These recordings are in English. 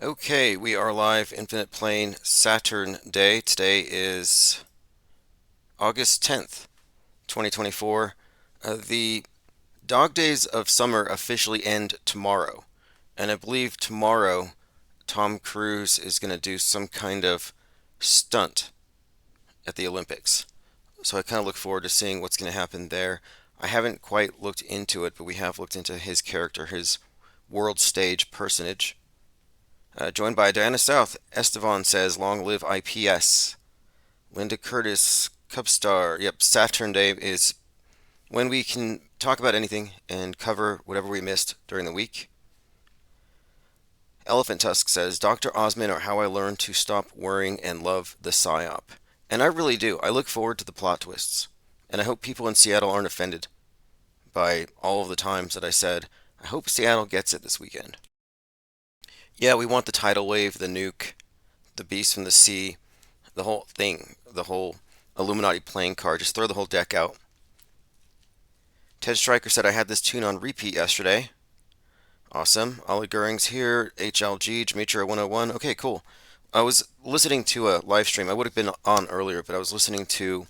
Okay, we are live, Infinite Plane Saturn Day. Today is August 10th, 2024. The dog days of summer officially end tomorrow. And I believe tomorrow Tom Cruise is going to do some kind of stunt at the Olympics. So I kind of look forward to seeing what's going to happen there. I haven't quite looked into it, but we have looked into his character, his world stage personage. Joined by Diana South, Estevan says, "Long live IPS." Linda Curtis, Cub Star. Yep, Saturn Day is when we can talk about anything and cover whatever we missed during the week. Elephant Tusk says, "Dr. Osman are how I learned to stop worrying and love the psyop." And I really do. I look forward to the plot twists. And I hope people in Seattle aren't offended by all of the times that I said, I hope Seattle gets it this weekend. Yeah, we want the tidal wave, the nuke, the beast from the sea, the whole thing, the whole Illuminati playing card. Just throw the whole deck out. Ted Stryker said, "I had this tune on repeat yesterday." Awesome. Ollie Goering's here. HLG, Demetria 101. Okay, cool. I was listening to a live stream. I would have been on earlier, but I was listening to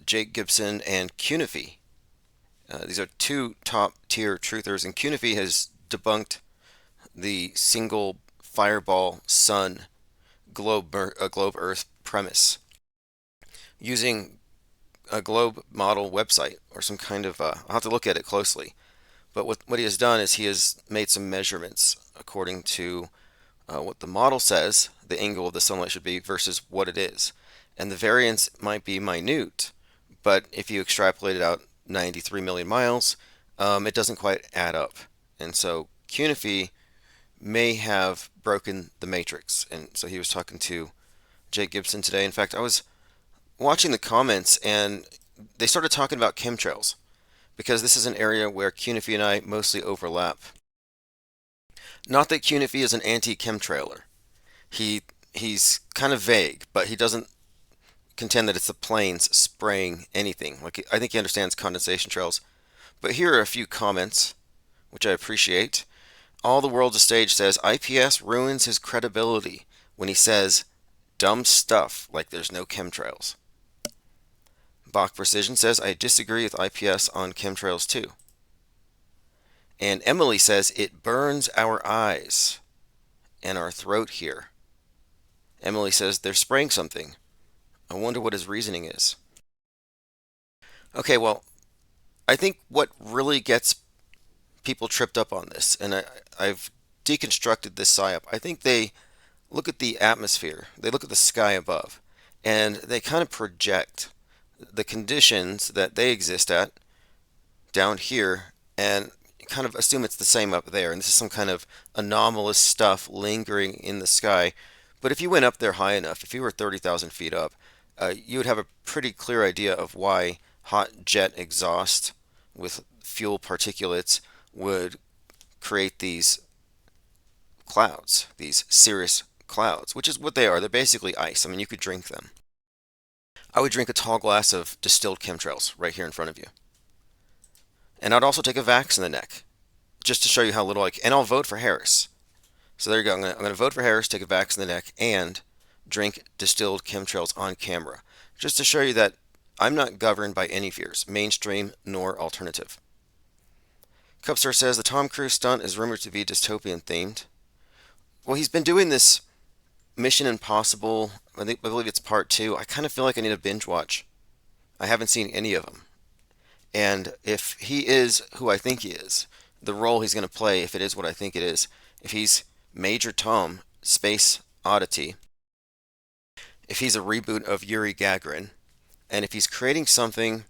Jake Gibson and Cunify. These are two top tier truthers, and Cunify has debunked the single fireball sun globe Earth premise using a globe model website or some kind of I'll have to look at it closely. But what he has done is he has made some measurements according to what the model says the angle of the sunlight should be versus what it is. And the variance might be minute, but if you extrapolate it out 93 million miles, it doesn't quite add up. And so Cunify may have broken the matrix. And so he was talking to Jake Gibson today. In fact, I was watching the comments and they started talking about chemtrails because this is an area where Cunify and I mostly overlap. Not that Cunify is an anti-chemtrailer. He's kind of vague, but he doesn't contend that it's the planes spraying anything. Like I think he understands condensation trails. But here are a few comments, which I appreciate. All the World's a Stage says IPS ruins his credibility when he says dumb stuff like there's no chemtrails. Bach Precision says, "I disagree with IPS on chemtrails too." And Emily says, "It burns our eyes and our throat here." Emily says, "They're spraying something. I wonder what his reasoning is." Okay, well, I think what really gets people tripped up on this, and I've deconstructed this psyop, I think they look at the atmosphere, they look at the sky above, and they kind of project the conditions that they exist at down here and kind of assume it's the same up there. And this is some kind of anomalous stuff lingering in the sky. But if you went up there high enough, if you were 30,000 feet up, you would have a pretty clear idea of why hot jet exhaust with fuel particulates would create these clouds, these cirrus clouds, which is what they are. They're basically ice. I mean, you could drink them. I would drink a tall glass of distilled chemtrails right here in front of you. And I'd also take a vax in the neck, just to show you how little and I'll vote for Harris. So there you go. I'm going to vote for Harris, take a vax in the neck, and drink distilled chemtrails on camera, just to show you that I'm not governed by any fears, mainstream nor alternative. Cupstar says the Tom Cruise stunt is rumored to be dystopian themed. Well, he's been doing this Mission Impossible. I believe it's part two. I kind of feel like I need a binge watch. I haven't seen any of them. And if he is who I think he is, the role he's going to play, if it is what I think it is, if he's Major Tom, Space Oddity, if he's a reboot of Yuri Gagarin, and if he's creating something,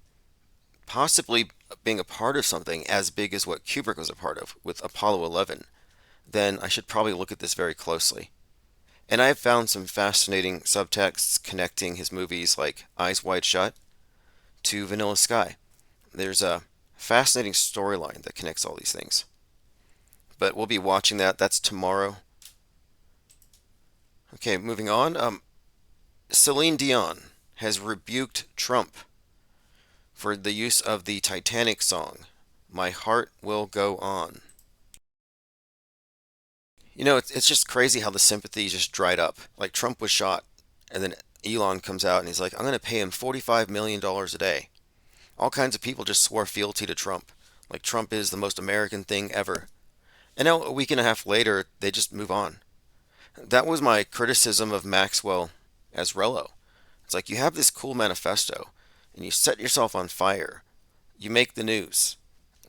possibly being a part of something as big as what Kubrick was a part of with Apollo 11, then I should probably look at this very closely. And I have found some fascinating subtexts connecting his movies like Eyes Wide Shut to Vanilla Sky. There's a fascinating storyline that connects all these things. But we'll be watching that. That's tomorrow. Okay, moving on. Celine Dion has rebuked Trump for the use of the Titanic song, "My Heart Will Go On." It's just crazy how the sympathy just dried up. Like Trump was shot, and then Elon comes out and he's like, I'm going to pay him $45 million a day. All kinds of people just swore fealty to Trump. Like Trump is the most American thing ever. And now, a week and a half later, they just move on. That was my criticism of Maxwell as Rello. It's like you have this cool manifesto, and you set yourself on fire. You make the news.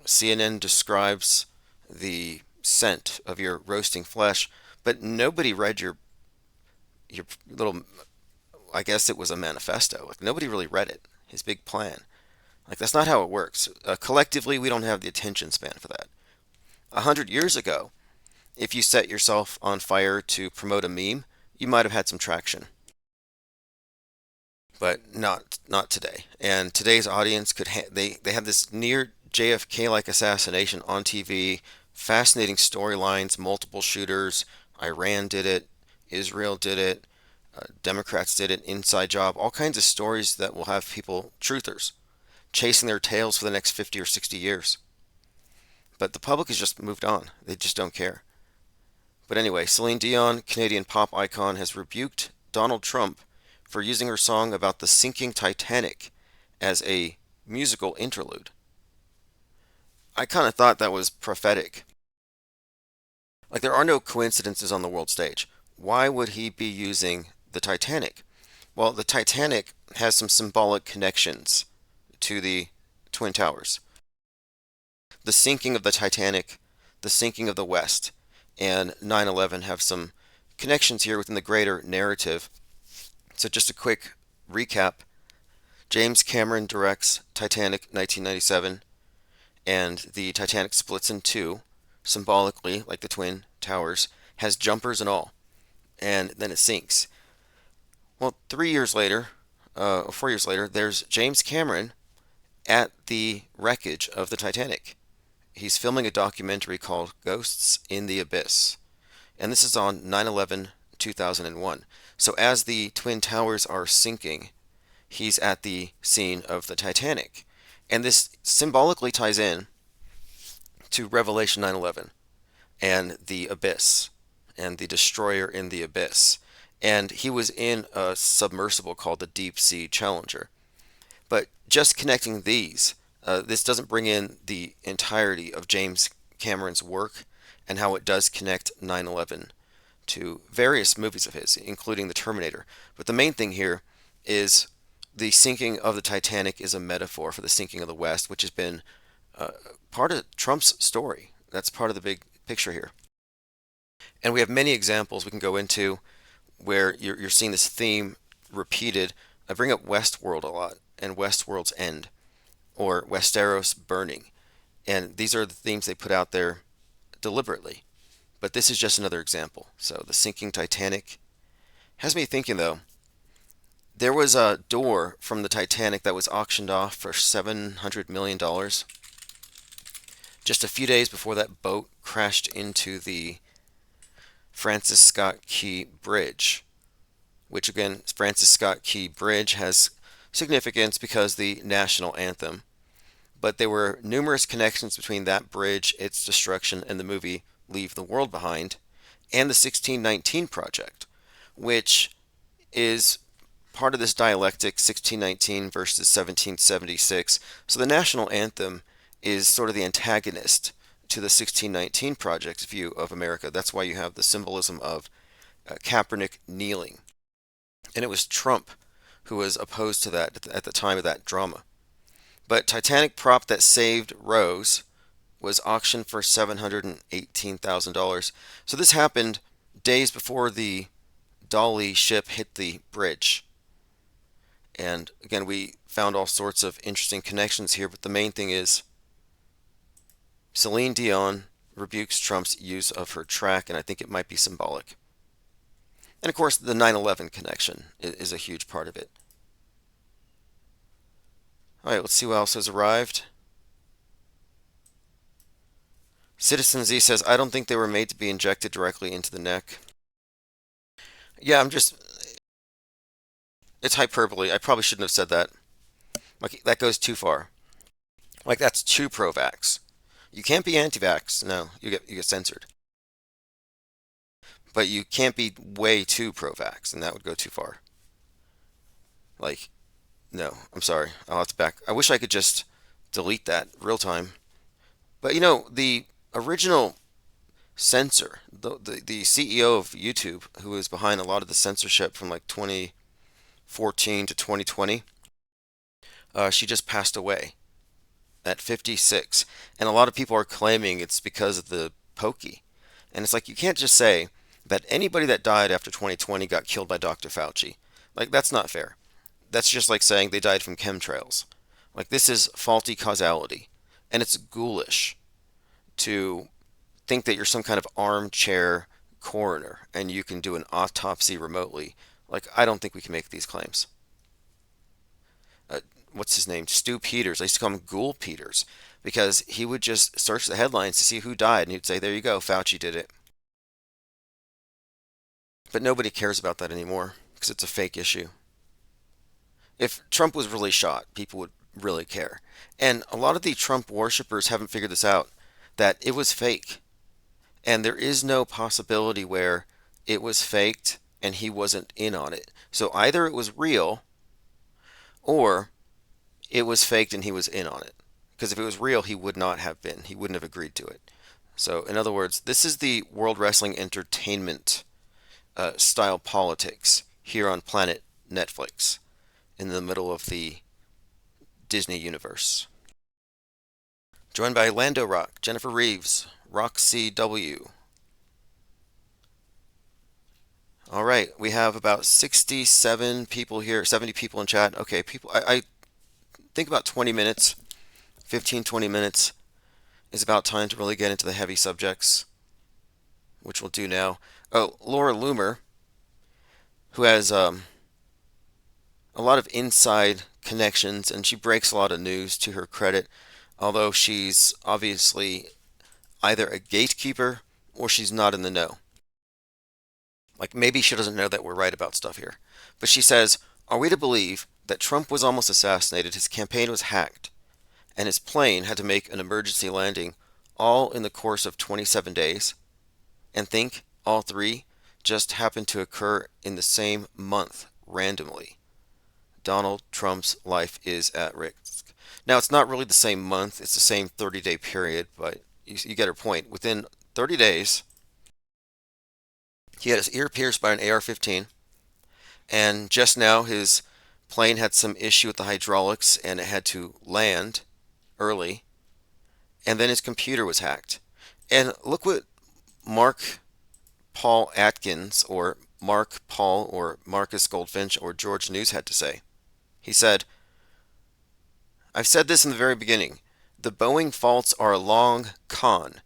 CNN describes the scent of your roasting flesh, but nobody read your little. I guess it was a manifesto. Like nobody really read it. His big plan. Like that's not how it works. Collectively, we don't have the attention span for that. 100 years ago, if you set yourself on fire to promote a meme, you might have had some traction, but not today. And today's audience they have this near JFK like assassination on TV, fascinating storylines, multiple shooters. Iran did it, Israel did it, Democrats did it, inside job, all kinds of stories that will have people truthers chasing their tails for the next 50 or 60 years. But the public has just moved on. They just don't care. But anyway, Celine Dion, Canadian pop icon, has rebuked Donald Trump for using her song about the sinking Titanic as a musical interlude. I kind of thought that was prophetic. Like, there are no coincidences on the world stage. Why would he be using the Titanic? Well, the Titanic has some symbolic connections to the Twin Towers. The sinking of the Titanic, the sinking of the West, and 9/11 have some connections here within the greater narrative. So, just a quick recap. James Cameron directs Titanic 1997, and the Titanic splits in two, symbolically, like the Twin Towers, has jumpers and all, and then it sinks. Well, 3 years later, or 4 years later, there's James Cameron at the wreckage of the Titanic. He's filming a documentary called Ghosts in the Abyss, and this is on 9/11 2001. So, as the Twin Towers are sinking, he's at the scene of the Titanic. And this symbolically ties in to Revelation 9/11 and the abyss and the destroyer in the abyss. And he was in a submersible called the Deep Sea Challenger. But just connecting these, this doesn't bring in the entirety of James Cameron's work and how it does connect 9/11 to various movies of his, including The Terminator. But the main thing here is the sinking of the Titanic is a metaphor for the sinking of the West, which has been uh, part of Trump's story. That's part of the big picture here. And we have many examples we can go into where you're seeing this theme repeated. I bring up Westworld a lot and Westworld's End or Westeros burning. And these are the themes they put out there deliberately. But this is just another example. So the sinking Titanic has me thinking, though. There was a door from the Titanic that was auctioned off for $700 million dollars just a few days before that boat crashed into the Francis Scott Key Bridge, which again, Francis Scott Key Bridge has significance because the national anthem. But there were numerous connections between that bridge, its destruction, and the movie Leave the World Behind, and the 1619 Project, which is part of this dialectic 1619 versus 1776. So the national anthem is sort of the antagonist to the 1619 Project's view of America. That's why you have the symbolism of Kaepernick kneeling. And it was Trump who was opposed to that at the time of that drama. But Titanic prop that saved Rose was auctioned for $718,000. So this happened days before the Dolly ship hit the bridge. And again, we found all sorts of interesting connections here, but the main thing is Celine Dion rebukes Trump's use of her track, and I think it might be symbolic. And of course, the 9/11 connection is a huge part of it. All right, let's see what else has arrived. Citizen Z says, I don't think they were made to be injected directly into the neck. Yeah, it's hyperbole. I probably shouldn't have said that. Like, that goes too far. Like, that's too pro vax. You can't be anti vax. No, you get censored. but you can't be way too pro-vax, and that would go too far. Like, no, I'm sorry. I'll have to back. I wish I could just delete that real time. But the original censor, the CEO of YouTube, who was behind a lot of the censorship from like 2014 to 2020, she just passed away at 56. And a lot of people are claiming it's because of the pokey. And it's like, you can't just say that anybody that died after 2020 got killed by Dr. Fauci. Like, that's not fair. That's just like saying they died from chemtrails. Like, this is faulty causality. And it's ghoulish to think that you're some kind of armchair coroner and you can do an autopsy remotely. Like, I don't think we can make these claims. What's his name? Stu Peters. I used to call him Ghoul Peters because he would just search the headlines to see who died and he'd say, there you go, Fauci did it. But nobody cares about that anymore because it's a fake issue. If Trump was really shot, people would really care. And a lot of the Trump worshippers haven't figured this out, that it was fake. And there is no possibility where it was faked and he wasn't in on it. So either it was real or it was faked and he was in on it. Because if it was real, he would not have been. He wouldn't have agreed to it. So, in other words, this is the World Wrestling Entertainment style politics here on Planet Netflix in the middle of the Disney universe. Joined by Lando Rock, Jennifer Reeves, Roxy W. All right, we have about 67 people here, 70 people in chat. Okay, people, I think about 20 minutes, 15, 20 minutes is about time to really get into the heavy subjects, which we'll do now. Oh, Laura Loomer, who has a lot of inside connections, and she breaks a lot of news to her credit, although she's obviously either a gatekeeper or she's not in the know. Like, maybe she doesn't know that we're right about stuff here. But she says, are we to believe that Trump was almost assassinated, his campaign was hacked, and his plane had to make an emergency landing all in the course of 27 days? And think all three just happened to occur in the same month randomly. Donald Trump's life is at risk. Now, it's not really the same month, it's the same 30-day period, but you get her point. Within 30 days, he had his ear pierced by an AR-15, and just now his plane had some issue with the hydraulics and it had to land early, and then his computer was hacked. And look what Mark Paul Atkins, or Mark Paul, or Marcus Goldfinch, or George News had to say. He said, I've said this in the very beginning. The Boeing faults are a long con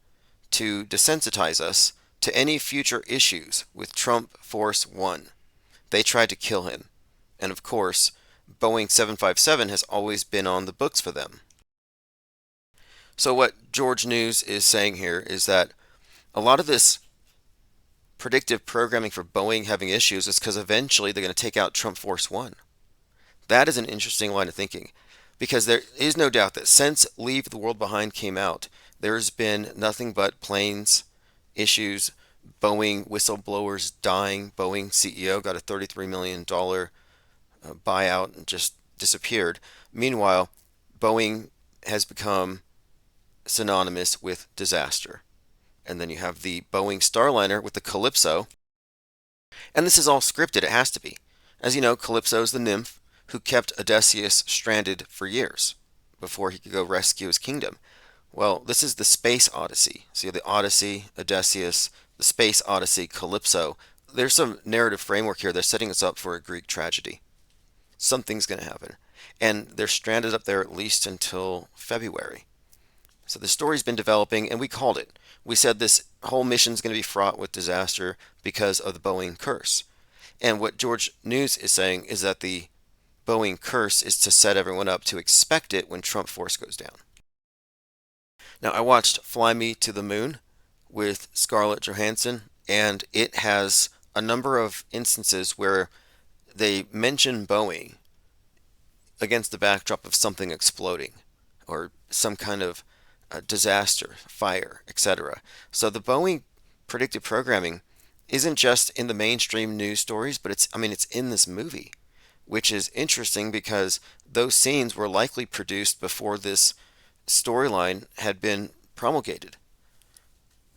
to desensitize us to any future issues with Trump Force One. They tried to kill him. And of course, Boeing 757 has always been on the books for them. So what George News is saying here is that a lot of this predictive programming for Boeing having issues is because eventually they're going to take out Trump Force One. That is an interesting line of thinking, because there is no doubt that since Leave the World Behind came out, there's been nothing but planes, issues, Boeing whistleblowers dying. Boeing CEO got a $33 million buyout and just disappeared. Meanwhile, Boeing has become synonymous with disaster. And then you have the Boeing Starliner with the Calypso. And this is all scripted, it has to be. As you know, Calypso is the nymph who kept Odysseus stranded for years before he could go rescue his kingdom. Well, this is the Space Odyssey. So you have the Odyssey, Odysseus, the Space Odyssey, Calypso. There's some narrative framework here. They're setting us up for a Greek tragedy. Something's going to happen. And they're stranded up there at least until February. So the story's been developing, and we called it. We said this whole mission's going to be fraught with disaster because of the Boeing curse. And what George News is saying is that the Boeing curse is to set everyone up to expect it when Trump Force goes down. Now, I watched Fly Me to the Moon with Scarlett Johansson, and it has a number of instances where they mention Boeing against the backdrop of something exploding or some kind of disaster, fire, etc. So the Boeing predictive programming isn't just in the mainstream news stories, but it's in this movie, which is interesting because those scenes were likely produced before this storyline had been promulgated.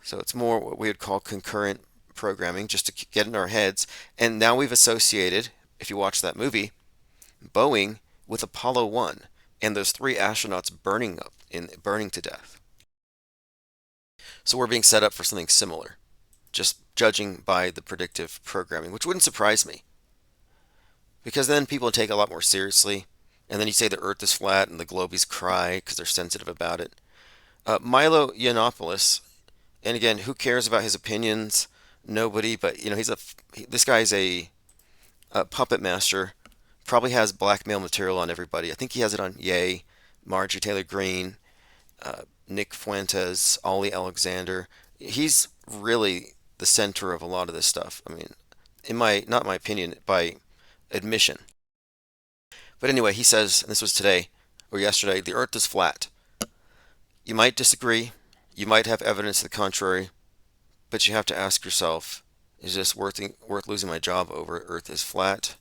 So it's more what we would call concurrent programming, just to get in our heads. And now we've associated, if you watch that movie, Boeing with Apollo 1 and those three astronauts burning to death. So we're being set up for something similar, just judging by the predictive programming, which wouldn't surprise me because then people take it a lot more seriously. And then you say the Earth is flat, and the Globies cry because they're sensitive about it. Milo Yiannopoulos, and again, who cares about his opinions? Nobody. But this guy's a puppet master. Probably has blackmail material on everybody. I think he has it on Ye, Marjorie Taylor Greene, Nick Fuentes, Ollie Alexander. He's really the center of a lot of this stuff. I mean, not my opinion, by admission. But anyway, he says, and this was today or yesterday, the Earth is flat. You might disagree, you might have evidence to the contrary, but you have to ask yourself, is this worth losing my job over Earth is flat?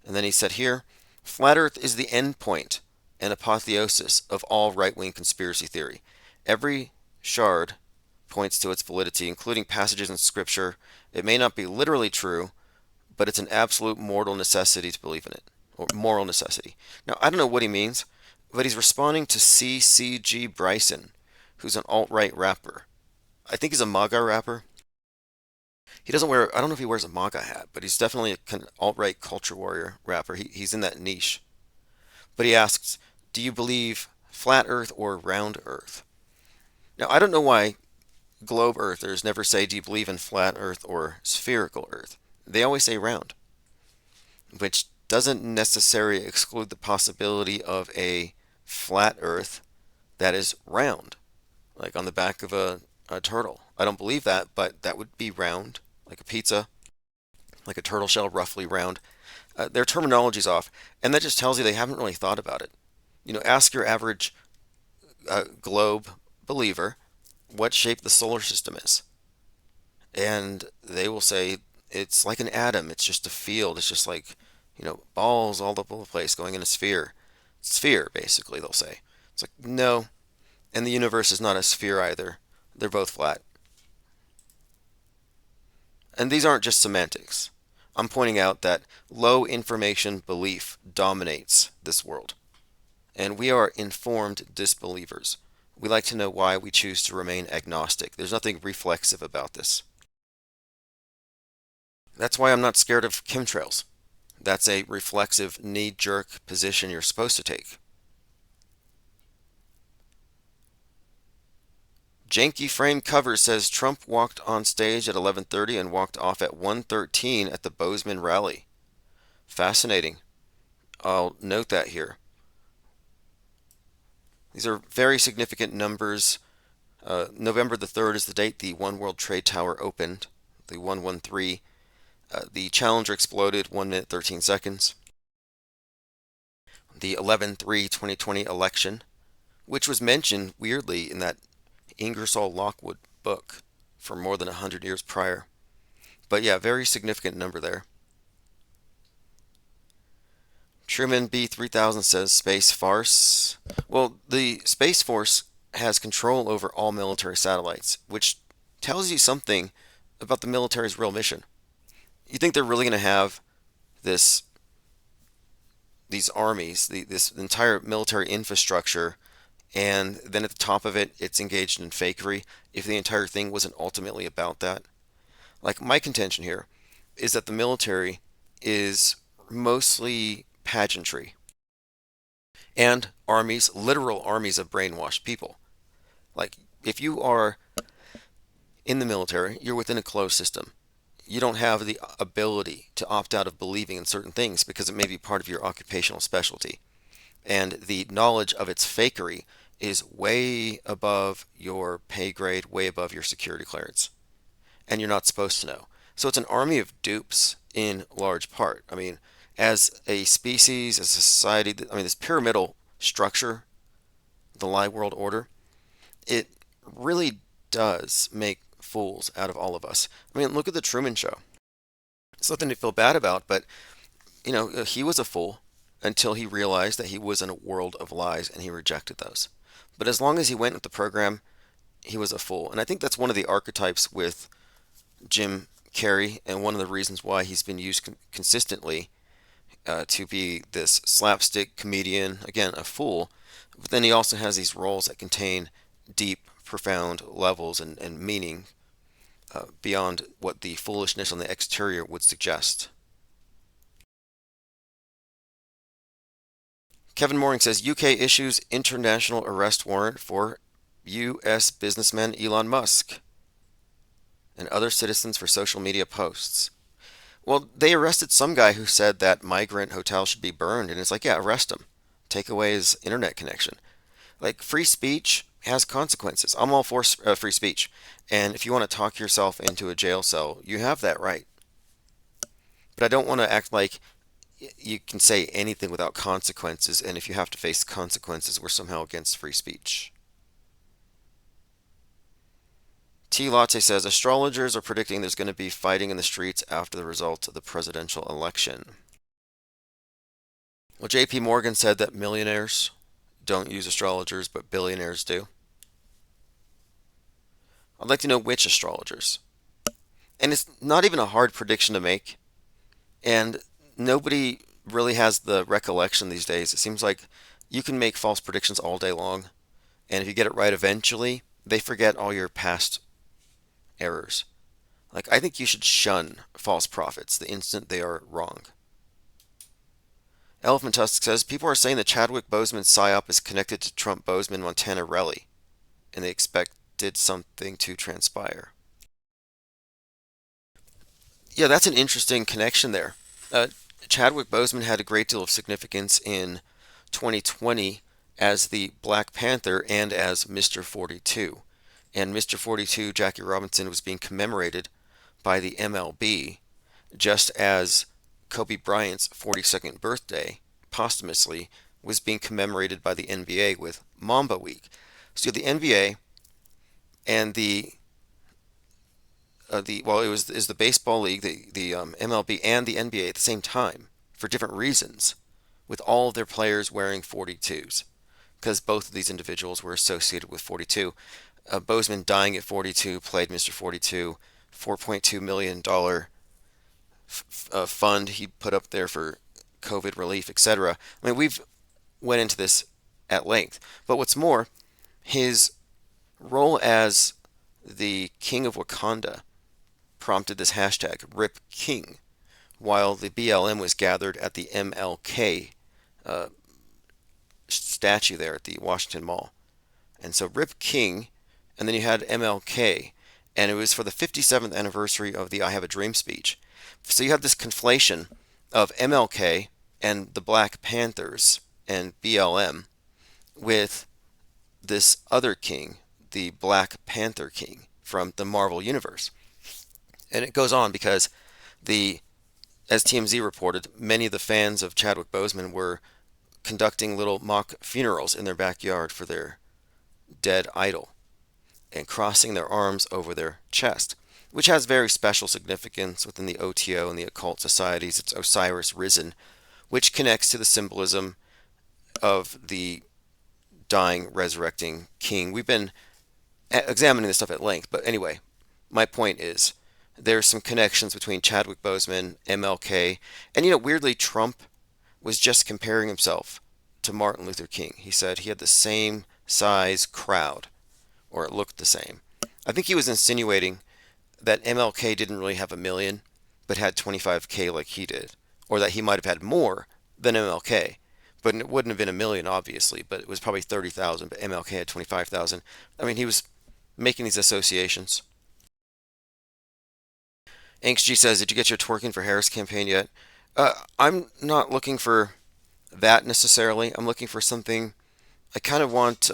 And then he said here, flat Earth is the end point and apotheosis of all right-wing conspiracy theory. Every shard points to its validity, including passages in Scripture. It may not be literally true, but it's an absolute mortal necessity to believe in it, or moral necessity. Now, I don't know what he means, but he's responding to CCG Bryson, who's an alt-right rapper. I think he's a MAGA rapper. He doesn't wear, I don't know if he wears a MAGA hat, but he's definitely an alt-right culture warrior rapper. He's in that niche. But he asks, do you believe flat Earth or round Earth? Now, I don't know why globe earthers never say, do you believe in flat Earth or spherical Earth? They always say round, which doesn't necessarily exclude the possibility of a flat Earth that is round, like on the back of a turtle. I don't believe that, but that would be round, like a pizza, like a turtle shell, roughly round. Their terminology's off, and that just tells you they haven't really thought about it. Ask your average globe believer what shape the solar system is, and they will say it's like an atom. It's just a field. It's just like, balls all over the place going in a sphere. Sphere, basically, they'll say. It's like, no, and the universe is not a sphere either. They're both flat. And these aren't just semantics. I'm pointing out that low information belief dominates this world. And we are informed disbelievers. We like to know why we choose to remain agnostic. There's nothing reflexive about this. That's why I'm not scared of chemtrails. That's a reflexive, knee-jerk position you're supposed to take. Janky Frame Cover says Trump walked on stage at 11:30 and walked off at 1:13 at the Bozeman rally. Fascinating. I'll note that here. These are very significant numbers. November the 3rd is the date the One World Trade Tower opened, the 113. The Challenger exploded 1 minute 13 seconds. The 11/3/2020 election, which was mentioned weirdly in that Ingersoll Lockwood book for more than 100 years prior. But yeah, very significant number there. Truman B3000 says space farce. Well, the Space Force has control over all military satellites, which tells you something about the military's real mission. You think they're really going to have these armies, this entire military infrastructure, and then at the top of it, it's engaged in fakery, if the entire thing wasn't ultimately about that? Like, my contention here is that the military is mostly pageantry, and armies, literal armies of brainwashed people. Like, if you are in the military, you're within a closed system. You don't have the ability to opt out of believing in certain things because it may be part of your occupational specialty. And the knowledge of its fakery is way above your pay grade, way above your security clearance. And you're not supposed to know. So it's an army of dupes in large part. I mean, as a species, as a society, this pyramidal structure, the lie world order, it really does make fools out of all of us. I mean, look at the Truman Show. It's nothing to feel bad about, but he was a fool until he realized that he was in a world of lies and he rejected those. But as long as he went with the program, he was a fool. And I think that's one of the archetypes with Jim Carrey, and one of the reasons why he's been used consistently to be this slapstick comedian, again, a fool. But then he also has these roles that contain deep, profound levels and meaning beyond what the foolishness on the exterior would suggest. Kevin Mooring says UK issues international arrest warrant for US businessman Elon Musk and other citizens for social media posts. Well, they arrested some guy who said that migrant hotels should be burned, and it's like, yeah, arrest him. Take away his internet connection. Like, free speech has consequences. I'm all for free speech. And if you want to talk yourself into a jail cell, you have that right. But I don't want to act like you can say anything without consequences, and if you have to face consequences, we're somehow against free speech. T. Latte says astrologers are predicting there's going to be fighting in the streets after the results of the presidential election. Well, J.P. Morgan said that millionaires don't use astrologers, but billionaires do. I'd like to know which astrologers. And it's not even a hard prediction to make. And nobody really has the recollection these days. It seems like you can make false predictions all day long. And if you get it right eventually, they forget all your past errors. Like, I think you should shun false prophets the instant they are wrong. Elephant Tusk says people are saying that Chadwick Boseman's psyop is connected to Trump Bozeman Montana rally, and they expected something to transpire. Yeah, that's an interesting connection there. Chadwick Boseman had a great deal of significance in 2020 as the Black Panther and as Mr. 42. And Mr. 42, Jackie Robinson, was being commemorated by the MLB just as Kobe Bryant's 42nd birthday, posthumously, was being commemorated by the NBA with Mamba Week. So the NBA and is the baseball league, the MLB and the NBA at the same time for different reasons, with all of their players wearing 42s, because both of these individuals were associated with 42. Bozeman dying at 42, played Mr. 42, $4.2 million fund he put up there for COVID relief, etc. I mean, we've went into this at length. But what's more, his role as the King of Wakanda prompted this hashtag, Rip King, while the BLM was gathered at the MLK statue there at the Washington Mall. And so Rip King, and then you had MLK, and it was for the 57th anniversary of the I Have a Dream speech. So you have this conflation of MLK and the Black Panthers and BLM with this other king, the Black Panther King from the Marvel Universe. And it goes on because as TMZ reported, many of the fans of Chadwick Boseman were conducting little mock funerals in their backyard for their dead idol and crossing their arms over their chest, which has very special significance within the OTO and the occult societies. It's Osiris Risen, which connects to the symbolism of the dying, resurrecting king. We've been examining this stuff at length, but anyway, my point is there's some connections between Chadwick Boseman, MLK, and weirdly, Trump was just comparing himself to Martin Luther King. He said he had the same size crowd, or it looked the same. I think he was insinuating that MLK didn't really have a million, but had 25K like he did, or that he might have had more than MLK, but it wouldn't have been a million, obviously, but it was probably 30,000, but MLK had 25,000. I mean, he was making these associations. AngstG says, did you get your Twerking for Harris campaign yet? I'm not looking for that necessarily. I'm looking for something, I kind of want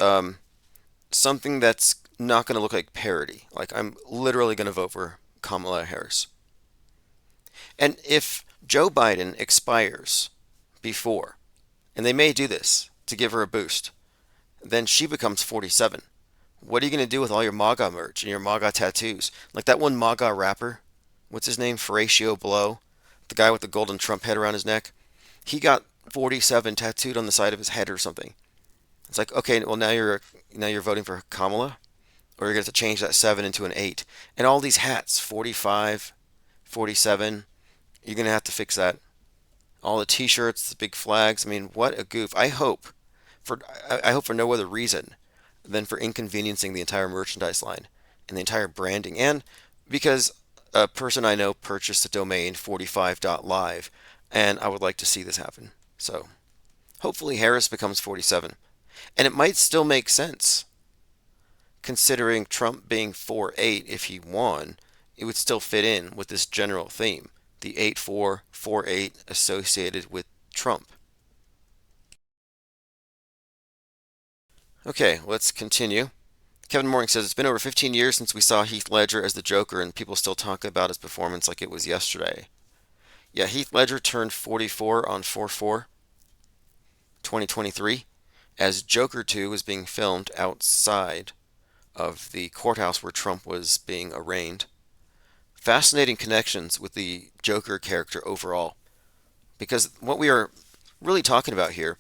something that's not going to look like parody. Like, I'm literally going to vote for Kamala Harris. And if Joe Biden expires before, and they may do this to give her a boost, then she becomes 47. What are you going to do with all your MAGA merch and your MAGA tattoos? Like that one MAGA rapper, what's his name? Horatio Blow, the guy with the golden Trump head around his neck. He got 47 tattooed on the side of his head or something. It's like, okay, well now you're voting for Kamala, or you're going to have to change that 7 into an 8. And all these hats, 45, 47, you're going to have to fix that. All the T-shirts, the big flags. I mean, what a goof. For I hope for no other reason than for inconveniencing the entire merchandise line and the entire branding, and because a person I know purchased the domain 45.live, and I would like to see this happen. So hopefully Harris becomes 47, and it might still make sense considering Trump being 4-8. If he won, it would still fit in with this general theme, the 8-4, 4-8 associated with Trump. Okay, let's continue. Kevin Morning says it's been over 15 years since we saw Heath Ledger as the Joker, and people still talk about his performance like it was yesterday. Yeah, Heath Ledger turned 44 on 4/4 2023, as Joker 2 was being filmed outside of the courthouse where Trump was being arraigned. Fascinating connections with the Joker character overall, because what we are really talking about here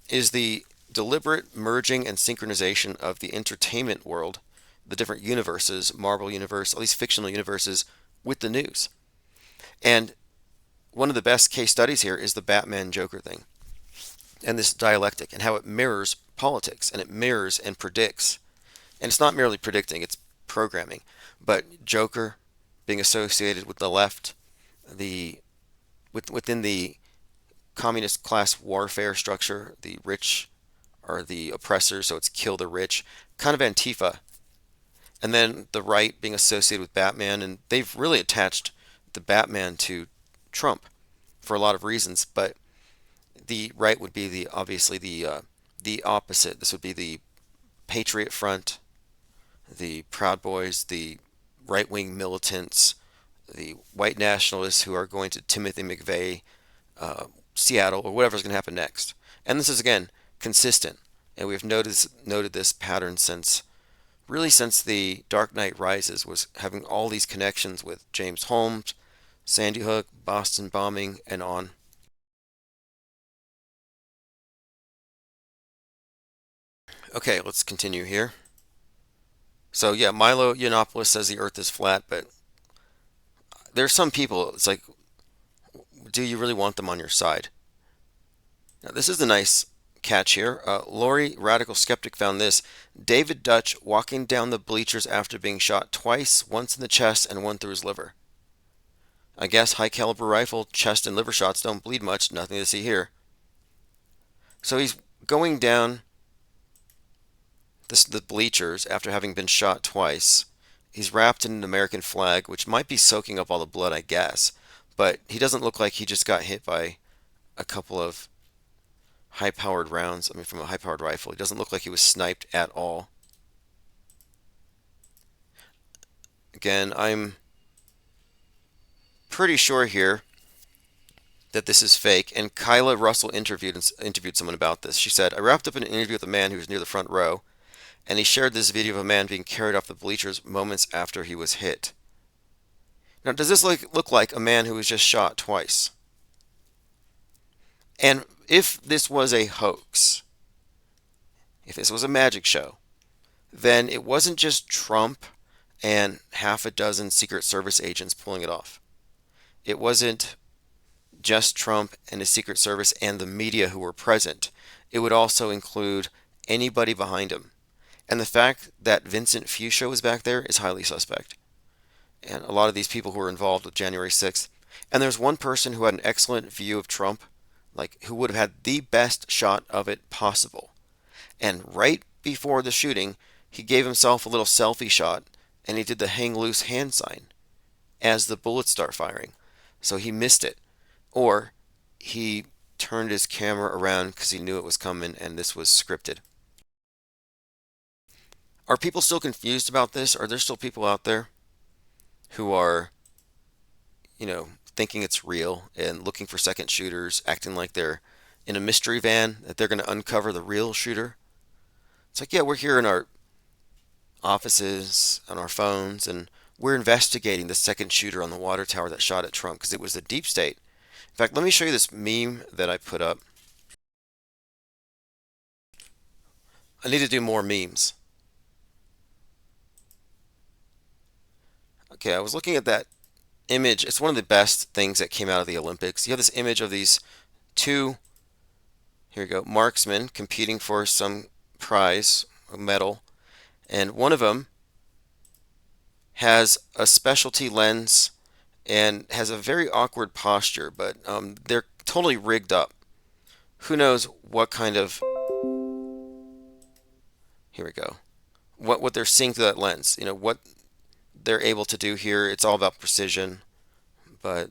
is the deliberate merging and synchronization of the entertainment world, the different universes, Marvel universe, all these fictional universes, with the news. And one of the best case studies here is the Batman Joker thing, and this dialectic, and how it mirrors politics, and it mirrors and predicts. And it's not merely predicting, it's programming. But Joker being associated with the left, the within the communist class warfare structure, the rich are the oppressors, so it's kill the rich, kind of Antifa. And then the right being associated with Batman, and they've really attached the Batman to Trump for a lot of reasons, but the right would be the opposite. This would be the Patriot Front, the Proud Boys, the right-wing militants, the white nationalists who are going to Timothy McVeigh, Seattle, or whatever's going to happen next. And this is again consistent, and we've noted this pattern since the Dark Knight Rises, was having all these connections with James Holmes, Sandy Hook, Boston bombing, and on. Okay, let's continue here. So yeah, Milo Yiannopoulos says the Earth is flat, but there's some people. It's like, do you really want them on your side? Now, this is the nice catch here. Lori, Radical Skeptic, found this. David Dutch walking down the bleachers after being shot twice, once in the chest and one through his liver. I guess high caliber rifle, chest and liver shots don't bleed much, nothing to see here. So he's going down the bleachers after having been shot twice. He's wrapped in an American flag, which might be soaking up all the blood, I guess. But he doesn't look like he just got hit by a couple of high-powered rounds. I mean, from a high-powered rifle. He doesn't look like he was sniped at all. Again, I'm pretty sure here that this is fake. And Kyla Russell interviewed someone about this. She said, I wrapped up an interview with a man who was near the front row, and he shared this video of a man being carried off the bleachers moments after he was hit. Now, does this look like a man who was just shot twice? And if this was a hoax, if this was a magic show, then it wasn't just Trump and half a dozen Secret Service agents pulling it off. It wasn't just Trump and his Secret Service and the media who were present. It would also include anybody behind him. And the fact that Vincent Fuchsia was back there is highly suspect. And a lot of these people who were involved with January 6th. And there's one person who had an excellent view of Trump, like who would have had the best shot of it possible. And right before the shooting, he gave himself a little selfie shot, and he did the hang loose hand sign as the bullets start firing. So he missed it. Or he turned his camera around because he knew it was coming and this was scripted. Are people still confused about this? Are there still people out there who are, thinking it's real and looking for second shooters, acting like they're in a mystery van, that they're going to uncover the real shooter? It's like, yeah, we're here in our offices, on our phones, and we're investigating the second shooter on the water tower that shot at Trump because it was the deep state. In fact, let me show you this meme that I put up. I need to do more memes. Okay, I was looking at that image. It's one of the best things that came out of the Olympics. You have this image of these two, here you go, marksmen competing for some prize, a medal, and one of them has a specialty lens and has a very awkward posture, but they're totally rigged up. Who knows what kind of, here we go, what they're seeing through that lens. You know, what they're able to do here. It's all about precision, but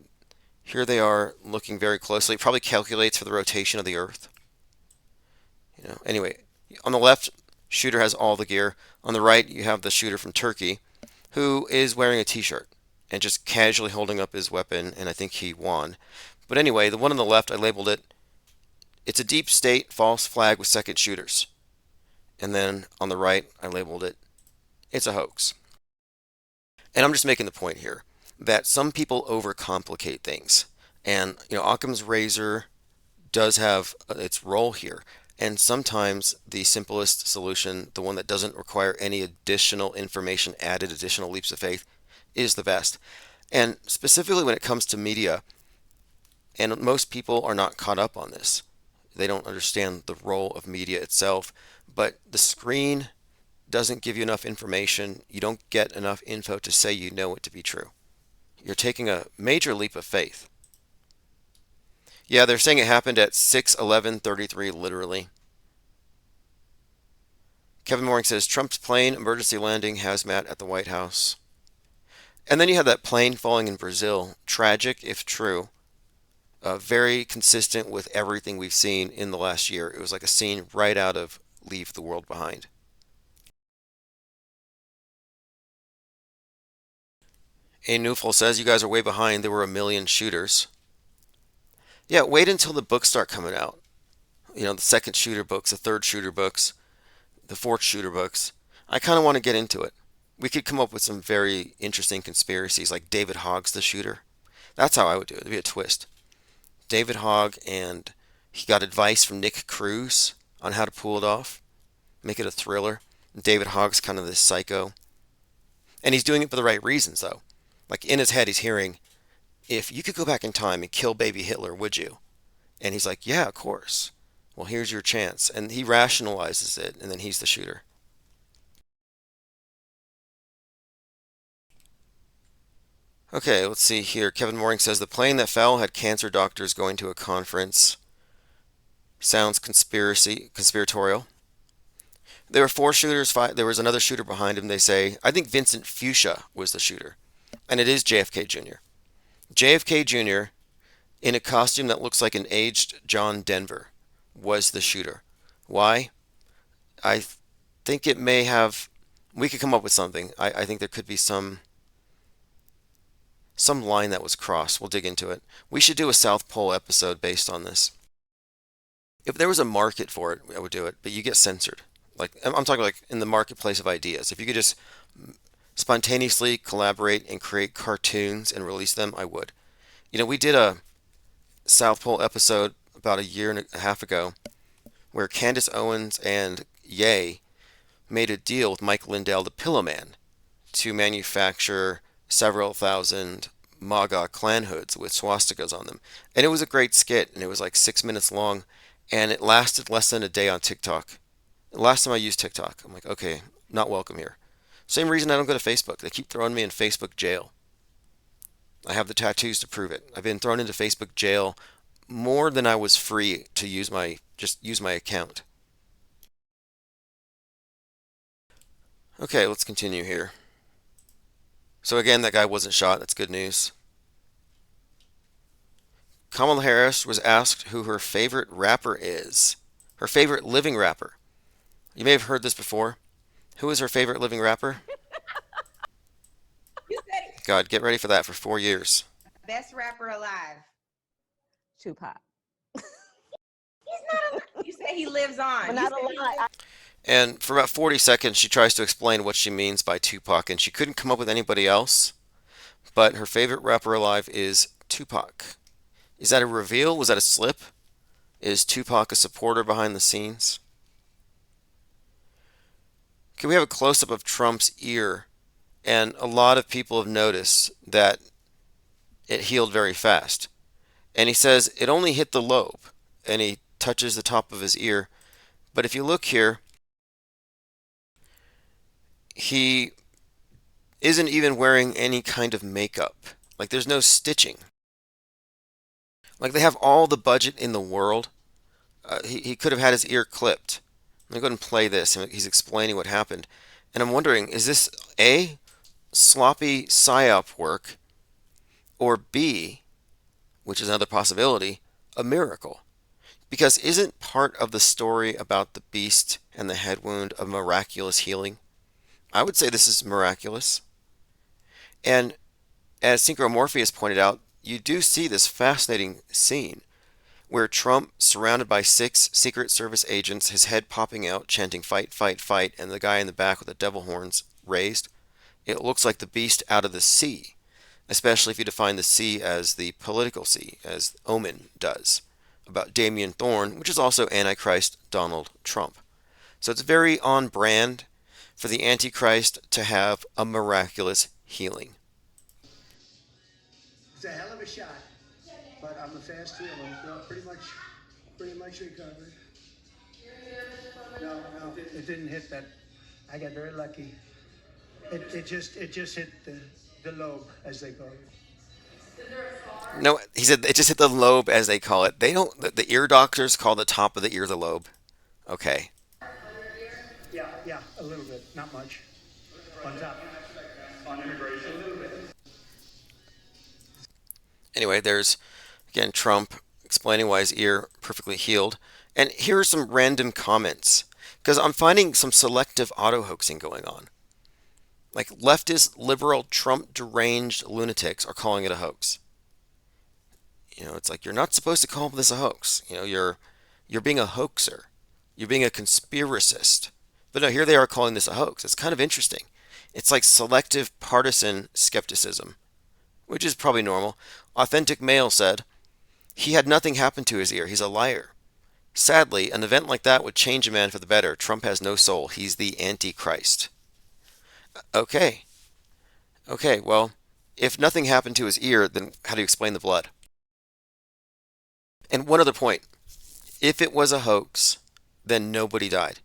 here they are looking very closely. It probably calculates for the rotation of the Earth. You know, anyway, on the left, shooter has all the gear. On the right, you have the shooter from Turkey, who is wearing a T-shirt and just casually holding up his weapon, and I think he won. But anyway, the one on the left, I labeled it, it's a deep state false flag with second shooters. And then on the right, I labeled it, it's a hoax. And I'm just making the point here that some people overcomplicate things. And, you know, Occam's razor does have its role here. And sometimes the simplest solution, the one that doesn't require any additional information added, additional leaps of faith, is the best. And specifically when it comes to media, and most people are not caught up on this. They don't understand the role of media itself, but the screen doesn't give you enough information. You don't get enough info to say you know it to be true. You're taking a major leap of faith. Yeah, they're saying it happened at 6:11:33 literally. Kevin Mooring says Trump's plane emergency landing hazmat at the White House. And then you have that plane falling in Brazil. Tragic if true. Very consistent with everything we've seen in the last year. It was like a scene right out of Leave the World Behind. A Newful says you guys are way behind. There were a million shooters. Yeah, wait until the books start coming out. You know, the second shooter books, the third shooter books, the fourth shooter books. I kind of want to get into it. We could come up with some very interesting conspiracies, like David Hogg's the shooter. That's how I would do it. It'd be a twist. David Hogg, and he got advice from Nick Cruz on how to pull it off, make it a thriller. David Hogg's kind of this psycho, and he's doing it for the right reasons, though. Like in his head, he's hearing, "If you could go back in time and kill baby Hitler, would you?" And he's like, "Yeah, of course." Well, here's your chance, and he rationalizes it, and then he's the shooter. Okay, let's see here. Kevin Mooring says the plane that fell had cancer doctors going to a conference. Sounds conspiratorial. There were four shooters. There was another shooter behind him. They say. I think Vincent Fuchsia was the shooter, and it is JFK Jr. JFK Jr. in a costume that looks like an aged John Denver was the shooter. Why? I think it may have. We could come up with something. I think there could be some line that was crossed. We'll dig into it. We should do a South Pole episode based on this. If there was a market for it, I would do it, but you get censored. Like I'm talking like in the marketplace of ideas. If you could just spontaneously collaborate and create cartoons and release them, I would. You know, we did a South Pole episode about a year and a half ago where Candace Owens and Ye made a deal with Mike Lindell, the Pillow Man, to manufacture several thousand MAGA clan hoods with swastikas on them. And it was a great skit, and it was like 6 minutes long, and it lasted less than a day on TikTok. Last time I used TikTok, I'm like, okay, not welcome here. Same reason I don't go to Facebook. They keep throwing me in Facebook jail. I have the tattoos to prove it. I've been thrown into Facebook jail more than I was free to use my account. Okay, let's continue here. So again, that guy wasn't shot. That's good news. Kamala Harris was asked who her favorite rapper is. Her favorite living rapper. You may have heard this before. Who is her favorite living rapper? You said God, get ready for that for 4 years. best rapper alive. Tupac. He's not alive. You said he lives on. But You not said a lot. And for about 40 seconds, she tries to explain what she means by Tupac, and she couldn't come up with anybody else, but her favorite rapper alive is Tupac. Is that a reveal? Was that a slip? Is Tupac a supporter behind the scenes? Okay, we have a close up of Trump's ear, and a lot of people have noticed that it healed very fast. And he says it only hit the lobe, and he touches the top of his ear. But if you look here, he isn't even wearing any kind of makeup. Like there's no stitching. Like they have all the budget in the world. He could have had his ear clipped. Let me go ahead and play this. He's explaining what happened. And I'm wondering, is this A, sloppy psyop work, or B, which is another possibility, a miracle? Because isn't part of the story about the beast and the head wound a miraculous healing? I would say this is miraculous. And as Synchromorpheus pointed out, you do see this fascinating scene where Trump, surrounded by six Secret Service agents, his head popping out, chanting fight, fight, fight, and the guy in the back with the devil horns raised. It looks like the beast out of the sea, especially if you define the sea as the political sea, as Omen does, about Damien Thorne, which is also Antichrist Donald Trump. So it's very on brand for the Antichrist to have a miraculous healing. It's a hell of a shot, but I'm a fast healer. Well, pretty much recovered. No, it didn't hit that. I got very lucky. It just hit the lobe, as they call it. No, he said it just hit the lobe, as they call it. They don't. The ear doctors call the top of the ear the lobe. Okay. Yeah, a little bit, not much. On top. On immigration, a little bit. Anyway, there's again Trump explaining why his ear perfectly healed. And here are some random comments because I'm finding some selective auto hoaxing going on. Like leftist, liberal, Trump deranged lunatics are calling it a hoax. It's like you're not supposed to call this a hoax. You're being a hoaxer. You're being a conspiracist. But no, here they are calling this a hoax. It's kind of interesting. It's like selective partisan skepticism, which is probably normal. Authentic Male said, he had nothing happen to his ear. He's a liar. Sadly, an event like that would change a man for the better. Trump has no soul. He's the Antichrist. Okay. Okay, well, if nothing happened to his ear, then how do you explain the blood? And one other point. If it was a hoax, then nobody died.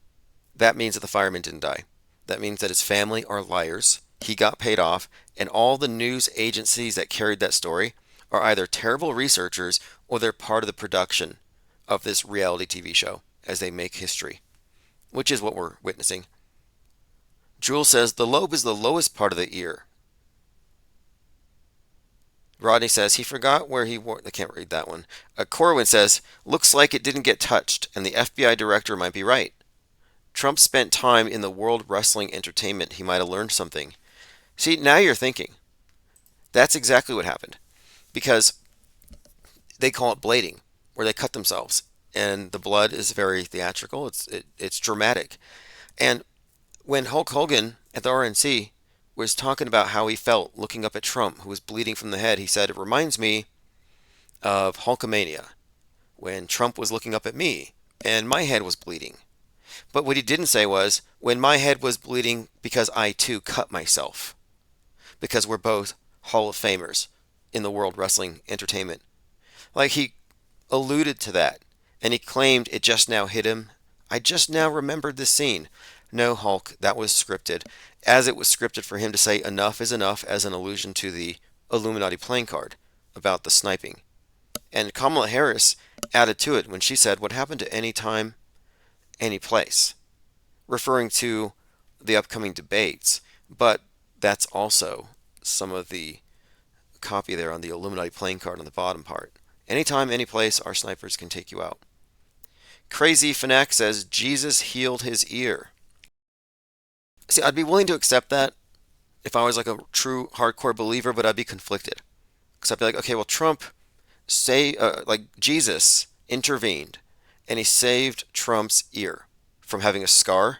That means that the fireman didn't die. That means that his family are liars. He got paid off, and all the news agencies that carried that story are either terrible researchers or they're part of the production of this reality TV show as they make history, which is what we're witnessing. Jules says the lobe is the lowest part of the ear. Rodney says he forgot where he wore. I can't read that one. Corwin says looks like it didn't get touched, and the FBI director might be right. Trump spent time in the World Wrestling Entertainment. He might have learned something. See, now you're thinking. That's exactly what happened. Because they call it blading, where they cut themselves. And the blood is very theatrical. It's dramatic. And when Hulk Hogan at the RNC was talking about how he felt looking up at Trump, who was bleeding from the head, he said, it reminds me of Hulkamania, when Trump was looking up at me, and my head was bleeding. But what he didn't say was, when my head was bleeding because I too cut myself. Because we're both Hall of Famers in the World Wrestling Entertainment. Like he alluded to that, and he claimed it just now hit him. I just now remembered this scene. No, Hulk, that was scripted, as it was scripted for him to say enough is enough as an allusion to the Illuminati playing card about the sniping. And Kamala Harris added to it when she said, what happened to any time, any place, referring to the upcoming debates. But that's also some of the copy there on the Illuminati playing card on the bottom part. Anytime, any place, our snipers can take you out. Crazy Fanac says Jesus healed his ear. See, I'd be willing to accept that if I was like a true hardcore believer, but I'd be conflicted. Because I'd be like, okay, well, Trump, like Jesus intervened and he saved Trump's ear from having a scar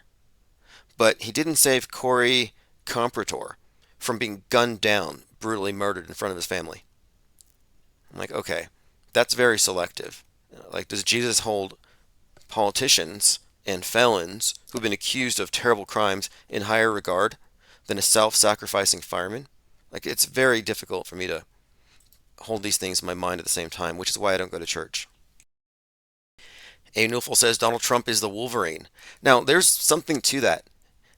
but he didn't save Corey Comprator from being gunned down, brutally murdered in front of his family. I'm like, okay, that's very selective. Like, does Jesus hold politicians and felons who've been accused of terrible crimes in higher regard than a self-sacrificing fireman? Like, it's very difficult for me to hold these things in my mind at the same time, which is why I don't go to church. A. Newful says Donald Trump is the Wolverine. Now, there's something to that.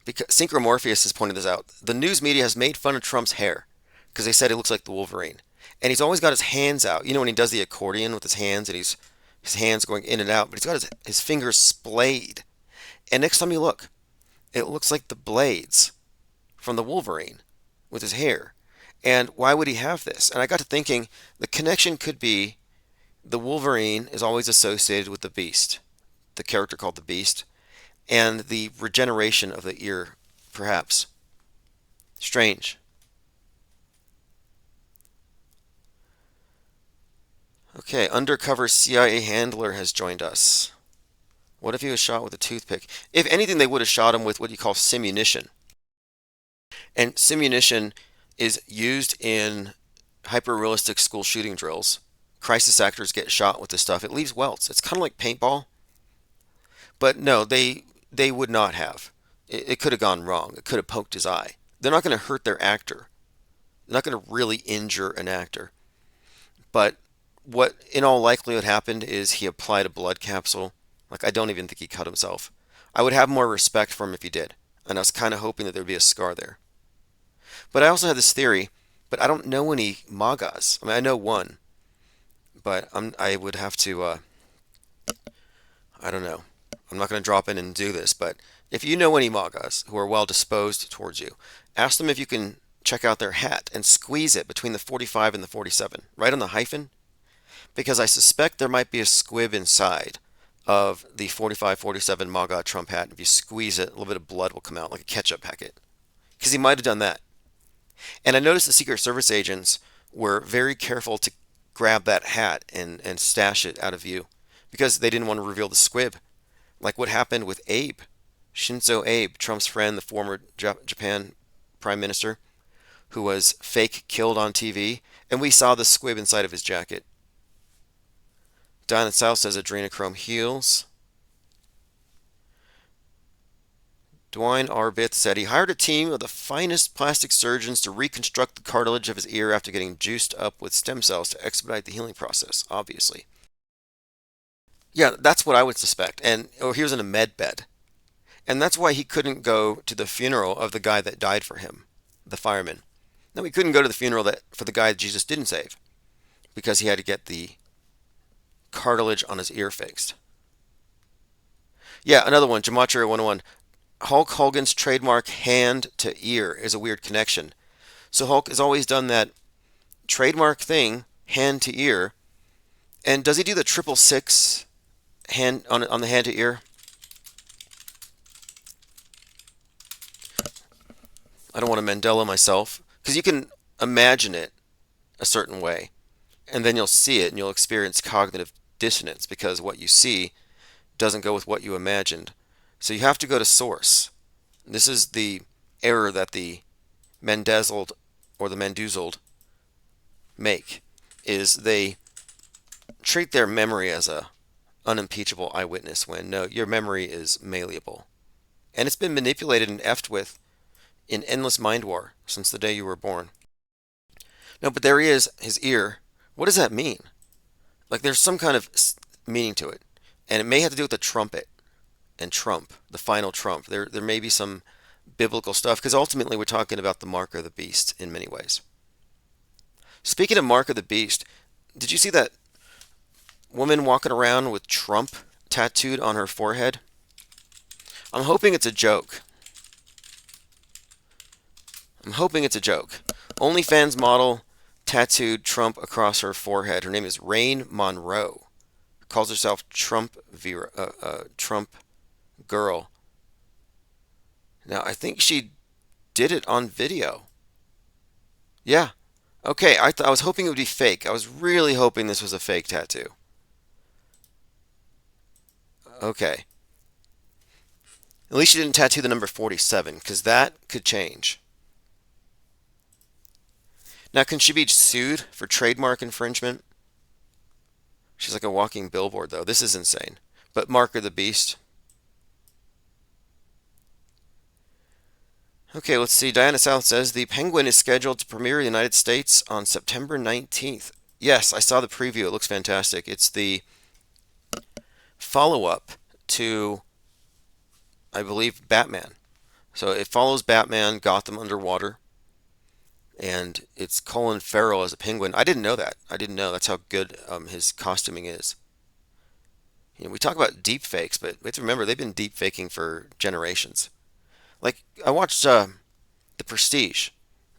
Because Synchromorpheus has pointed this out. The news media has made fun of Trump's hair because they said he looks like the Wolverine. And he's always got his hands out. You know when he does the accordion with his hands and his hands going in and out, but he's got his fingers splayed. And next time you look, it looks like the blades from the Wolverine with his hair. And why would he have this? And I got to thinking the connection could be the Wolverine is always associated with the Beast, the character called the Beast, and the regeneration of the ear, perhaps. Strange. Okay, undercover CIA handler has joined us. What if he was shot with a toothpick? If anything, they would have shot him with what you call simunition. And simunition is used in hyper-realistic school shooting drills. Crisis actors get shot with this stuff. It leaves welts. It's kind of like paintball. But no, they would not have. It could have gone wrong. It could have poked his eye. They're not going to hurt their actor. They're not going to really injure an actor. But what in all likelihood happened is he applied a blood capsule. Like, I don't even think he cut himself. I would have more respect for him if he did. And I was kind of hoping that there would be a scar there. But I also had this theory, but I don't know any MAGAs. I mean, I know one, but I would have to, I don't know. I'm not going to drop in and do this, but if you know any MAGAs who are well disposed towards you, ask them if you can check out their hat and squeeze it between the 45 and the 47, right on the hyphen, because I suspect there might be a squib inside of the 45-47 MAGA Trump hat. If you squeeze it, a little bit of blood will come out like a ketchup packet, because he might have done that. And I noticed the Secret Service agents were very careful to grab that hat and stash it out of view because they didn't want to reveal the squib. Like what happened with Abe, Shinzo Abe, Trump's friend, the former Japan prime minister, who was fake killed on TV, and we saw the squib inside of his jacket. Diana South says adrenochrome heals. Dwayne Arbith said he hired a team of the finest plastic surgeons to reconstruct the cartilage of his ear after getting juiced up with stem cells to expedite the healing process, obviously. Yeah, that's what I would suspect. And he was in a med bed. And that's why he couldn't go to the funeral of the guy that died for him, the fireman. No, he couldn't go to the funeral for the guy that Jesus didn't save because he had to get the cartilage on his ear fixed. Yeah, another one, Gematria 101. Hulk Hogan's trademark hand to ear is a weird connection. So Hulk has always done that trademark thing, hand to ear. And does he do the 666 hand on the hand to ear? I don't want to Mandela myself, because you can imagine it a certain way, and then you'll see it and you'll experience cognitive dissonance because what you see doesn't go with what you imagined. So you have to go to source. This is the error that the Mendezeled or the Mendoozled make, is they treat their memory as a unimpeachable eyewitness when no, your memory is malleable. And it's been manipulated and effed with in endless mind war since the day you were born. No, but there he is, his ear. What does that mean? Like there's some kind of meaning to it. And it may have to do with the trumpet and Trump, the final Trump. There may be some biblical stuff because ultimately we're talking about the mark of the beast in many ways. Speaking of mark of the beast, did you see that woman walking around with Trump tattooed on her forehead? I'm hoping it's a joke. OnlyFans model tattooed Trump across her forehead. Her name is Rain Monroe. Calls herself Trump Girl. Now, I think she did it on video. Yeah. Okay, I was hoping it would be fake. I was really hoping this was a fake tattoo. Okay. At least she didn't tattoo the number 47, because that could change. Now, can she be sued for trademark infringement? She's like a walking billboard, though. This is insane. But Mark of the Beast. Okay, let's see. Diana South says the Penguin is scheduled to premiere in the United States on September 19th. Yes, I saw the preview. It looks fantastic. It's the follow up to, I believe, Batman. So it follows Batman, Gotham underwater, and it's Colin Farrell as a penguin. I didn't know that. I didn't know that's how good his costuming is. We talk about deep fakes, but we have to remember they've been deep faking for generations. Like I watched The Prestige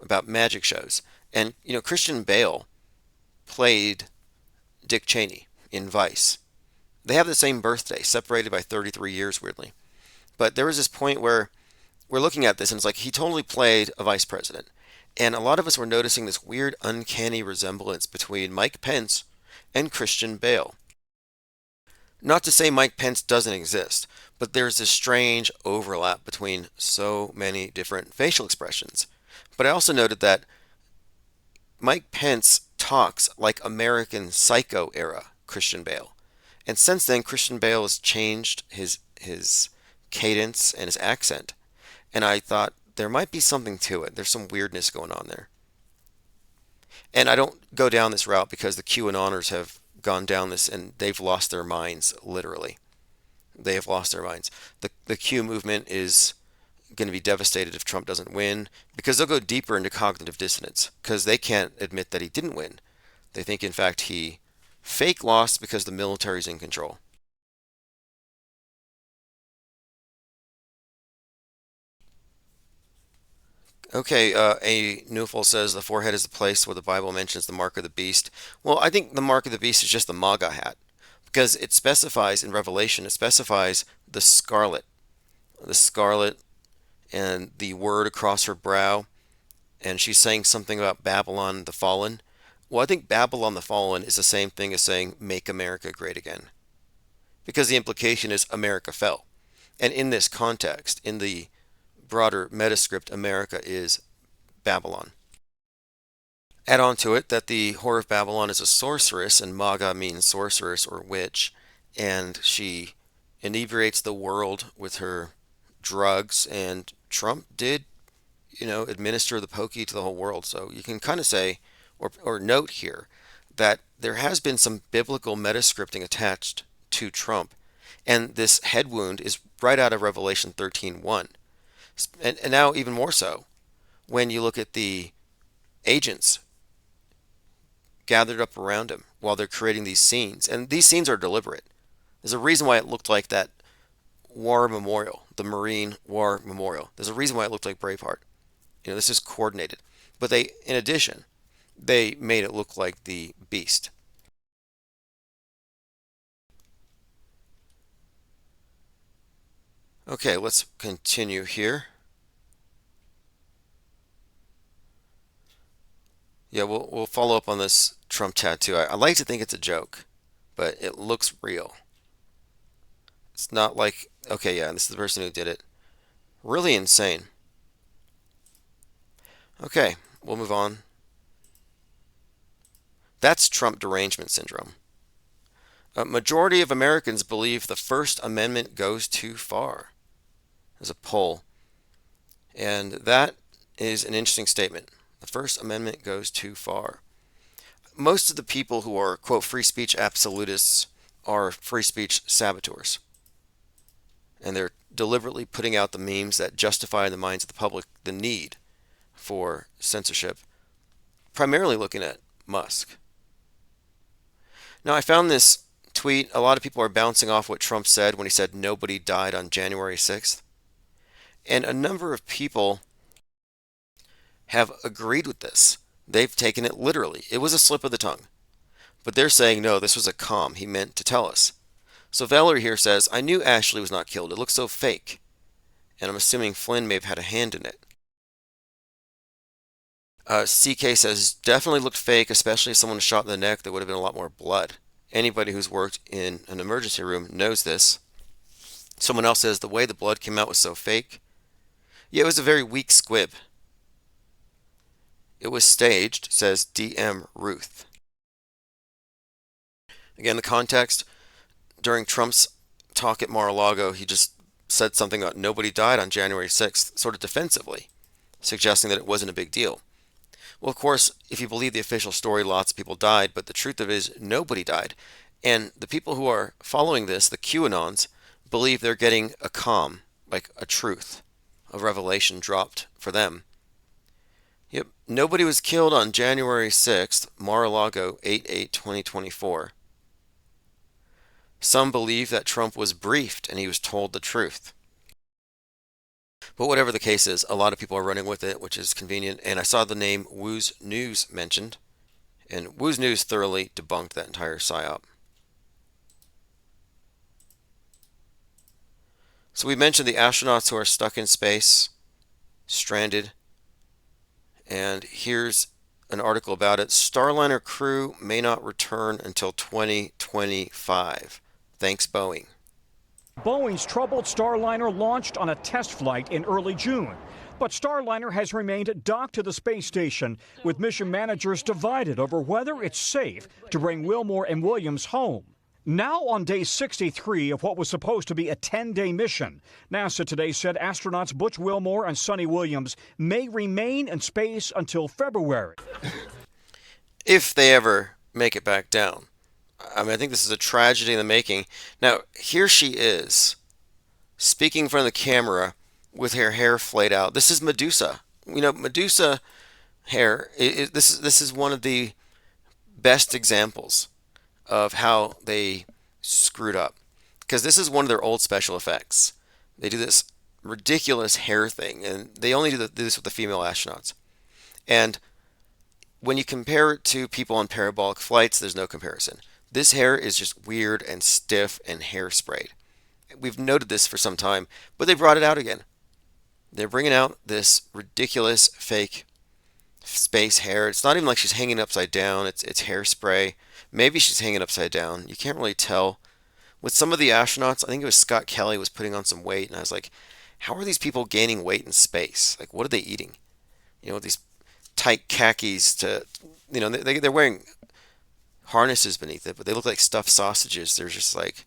about magic shows, and Christian Bale played Dick Cheney in Vice. They have the same birthday, separated by 33 years, weirdly. But there was this point where we're looking at this, and it's like he totally played a vice president. And a lot of us were noticing this weird, uncanny resemblance between Mike Pence and Christian Bale. Not to say Mike Pence doesn't exist, but there's this strange overlap between so many different facial expressions. But I also noted that Mike Pence talks like American Psycho era Christian Bale. And since then, Christian Bale has changed his cadence and his accent. And I thought there might be something to it. There's some weirdness going on there. And I don't go down this route because the QAnoners have gone down this and they've lost their minds, literally. They have lost their minds. The Q movement is going to be devastated if Trump doesn't win because they'll go deeper into cognitive dissonance because they can't admit that he didn't win. They think, in fact, he fake lost because the military's in control. Okay, A. Newful says the forehead is the place where the Bible mentions the mark of the beast. Well, I think the mark of the beast is just the MAGA hat because it specifies in Revelation, it specifies the scarlet and the word across her brow, and she's saying something about Babylon the Fallen. Well, I think Babylon the Fallen is the same thing as saying make America great again because the implication is America fell. And in this context, in the broader metascript, America is Babylon. Add on to it that the Whore of Babylon is a sorceress, and Maga means sorceress or witch, and she inebriates the world with her drugs, and Trump did, administer the pokey to the whole world. So you can kind of say, or note here, that there has been some biblical metascripting attached to Trump, and this head wound is right out of Revelation 13:1. And now even more so when you look at the agents gathered up around him while they're creating these scenes. And these scenes are deliberate. There's a reason why it looked like that war memorial, the Marine War Memorial. There's a reason why it looked like Braveheart. This is coordinated. But in addition, they made it look like the beast. Okay, let's continue here. Yeah, we'll follow up on this Trump tattoo. I like to think it's a joke, but it looks real. It's not like, okay, yeah, this is the person who did it. Really insane. Okay, we'll move on. That's Trump derangement syndrome. A majority of Americans believe the First Amendment goes too far. There's a poll. And that is an interesting statement. The First Amendment goes too far. Most of the people who are, quote, free speech absolutists are free speech saboteurs. And they're deliberately putting out the memes that justify in the minds of the public the need for censorship, primarily looking at Musk. Now, I found this tweet. A lot of people are bouncing off what Trump said when he said nobody died on January 6th. And a number of people have agreed with this. They've taken it literally. It was a slip of the tongue. But they're saying, no, this was a calm. He meant to tell us. So Valerie here says, I knew Ashley was not killed. It looks so fake. And I'm assuming Flynn may have had a hand in it. CK says, definitely looked fake, especially if someone was shot in the neck. There would have been a lot more blood. Anybody who's worked in an emergency room knows this. Someone else says the way the blood came out was so fake. Yeah, it was a very weak squib. It was staged, says DM Ruth. Again, the context during Trump's talk at Mar-a-Lago, he just said something about nobody died on January 6th, sort of defensively, suggesting that it wasn't a big deal. Well, of course, if you believe the official story, lots of people died, but the truth of it is nobody died. And the people who are following this, the QAnons, believe they're getting a calm, like a truth, a revelation dropped for them. Yep, nobody was killed on January 6th, Mar-a-Lago 8/8/2024. Some believe that Trump was briefed and he was told the truth. But whatever the case is, a lot of people are running with it, which is convenient. And I saw the name Woo's News mentioned, and Woo's News thoroughly debunked that entire psyop. So we mentioned the astronauts who are stuck in space, stranded, and here's an article about it. Starliner crew may not return until 2025. Thanks, Boeing. Boeing's troubled Starliner launched on a test flight in early June. But Starliner has remained docked to the space station, with mission managers divided over whether it's safe to bring Wilmore and Williams home. Now on day 63 of what was supposed to be a 10-day mission, NASA today said astronauts Butch Wilmore and Sonny Williams may remain in space until February. If they ever make it back down. I mean, I think this is a tragedy in the making. Now, here she is, speaking in front of the camera with her hair flayed out. This is Medusa. You know, Medusa hair, this is one of the best examples of how they screwed up. Because this is one of their old special effects. They do this ridiculous hair thing, and they only do this with the female astronauts. And when you compare it to people on parabolic flights, there's no comparison. This hair is just weird and stiff and hairsprayed. We've noted this for some time, but they brought it out again. They're bringing out this ridiculous fake space hair. It's not even like she's hanging upside down. It's hairspray. Maybe she's hanging upside down. You can't really tell. With some of the astronauts, I think it was Scott Kelly was putting on some weight, and I was like, how are these people gaining weight in space? Like, what are they eating? You know, these tight khakis to, you know, they're wearing harnesses beneath it, but they look like stuffed sausages. They're just like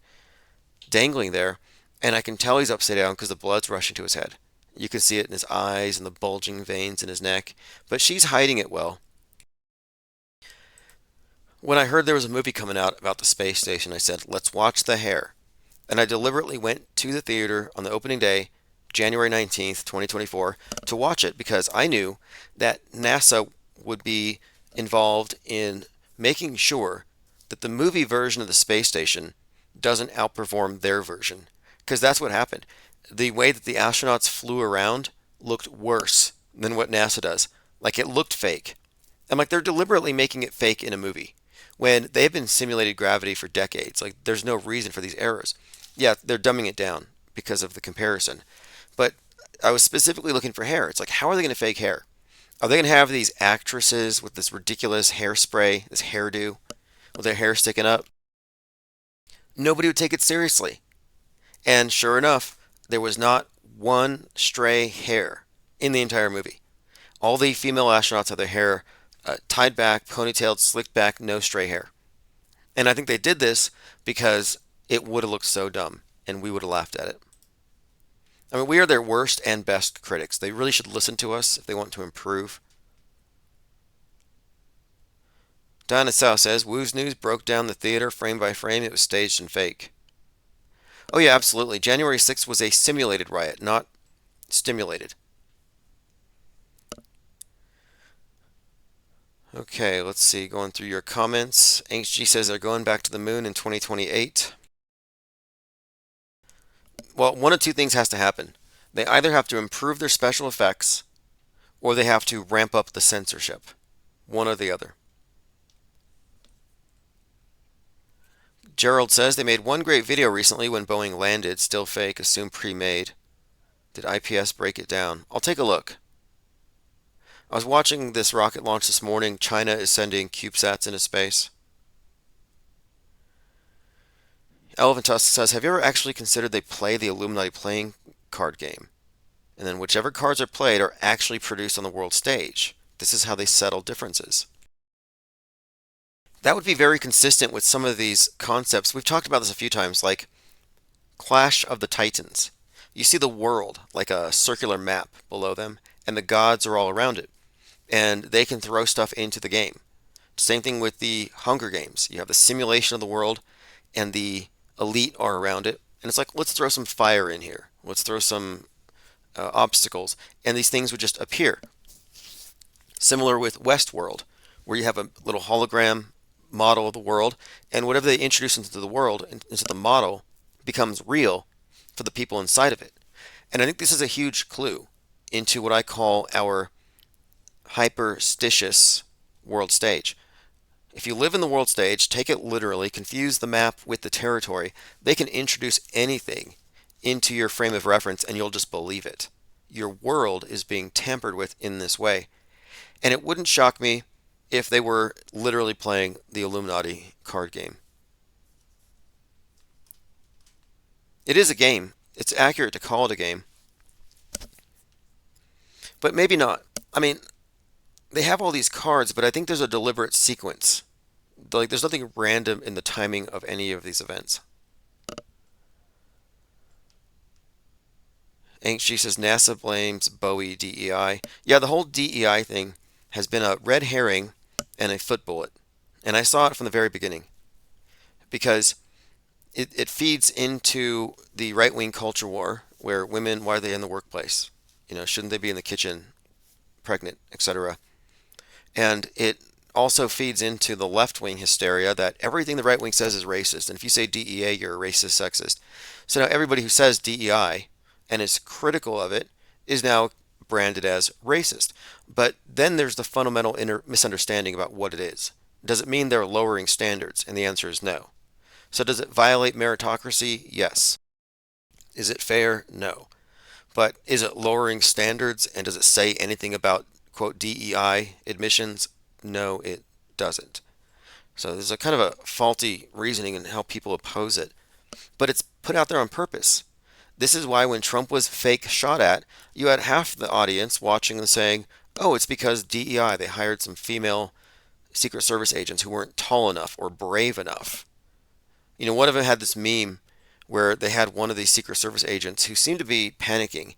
dangling there. And I can tell he's upside down because the blood's rushing to his head. You can see it in his eyes and the bulging veins in his neck. But she's hiding it well. When I heard there was a movie coming out about the space station, I said, let's watch the hair. And I deliberately went to the theater on the opening day, January 19th, 2024, to watch it because I knew that NASA would be involved in making sure that the movie version of the space station doesn't outperform their version. Because that's what happened. The way that the astronauts flew around looked worse than what NASA does. Like, it looked fake. I'm like, they're deliberately making it fake in a movie when they've been simulated gravity for decades. Like, there's no reason for these errors. Yeah, they're dumbing it down because of the comparison. But I was specifically looking for hair. It's like, how are they going to fake hair? Are they going to have these actresses with this ridiculous hairspray, this hairdo, with their hair sticking up? Nobody would take it seriously. And sure enough, there was not one stray hair in the entire movie. All the female astronauts have their hair tied back, ponytailed, slicked back, no stray hair. And I think they did this because it would have looked so dumb, and we would have laughed at it. I mean, we are their worst and best critics. They really should listen to us if they want to improve. Diana South says, Woo's News broke down the theater frame by frame. It was staged and fake. Oh yeah, absolutely. January 6th was a simulated riot, not stimulated. Okay, let's see. Going through your comments. HG says they're going back to the moon in 2028. Well, one of two things has to happen. They either have to improve their special effects or they have to ramp up the censorship. One or the other. Gerald says they made one great video recently when Boeing landed, still fake, assumed pre-made. Did IPS break it down? I'll take a look. I was watching this rocket launch this morning. China is sending CubeSats into space. Elephant Tusk says, have you ever actually considered they play the Illuminati playing card game? And then whichever cards are played are actually produced on the world stage. This is how they settle differences. That would be very consistent with some of these concepts. We've talked about this a few times, like Clash of the Titans. You see the world like a circular map below them, and the gods are all around it, and they can throw stuff into the game. Same thing with the Hunger Games. You have the simulation of the world, and the elite are around it, and it's like, let's throw some fire in here. Let's throw some obstacles, and these things would just appear. Similar with Westworld, where you have a little hologram model of the world, and whatever they introduce into the world, into the model, becomes real for the people inside of it. And I think this is a huge clue into what I call our hyperstitious world stage. If you live in the world stage, take it literally, confuse the map with the territory, they can introduce anything into your frame of reference and you'll just believe it. Your world is being tampered with in this way. And it wouldn't shock me if they were literally playing the Illuminati card game. It is a game. It's accurate to call it a game. But maybe not. I mean, they have all these cards, but I think there's a deliberate sequence. Like, there's nothing random in the timing of any of these events. She says NASA blames Bowie DEI. Yeah, the whole DEI thing has been a red herring and a foot bullet. And I saw it from the very beginning. Because it feeds into the right-wing culture war where women, why are they in the workplace? You know, shouldn't they be in the kitchen, pregnant, etc.? And it also feeds into the left-wing hysteria that everything the right-wing says is racist. And if you say DEA, you're a racist, sexist. So now everybody who says DEI and is critical of it is now branded as racist. But then there's the fundamental misunderstanding about what it is. Does it mean they're lowering standards? And the answer is no. So does it violate meritocracy? Yes. Is it fair? No. But is it lowering standards, and does it say anything about, quote, DEI admissions? No, it doesn't. So there's a kind of a faulty reasoning in how people oppose it. But it's put out there on purpose. This is why when Trump was fake shot at, you had half the audience watching and saying, oh, it's because DEI, they hired some female Secret Service agents who weren't tall enough or brave enough. You know, one of them had this meme where they had one of these Secret Service agents who seemed to be panicking,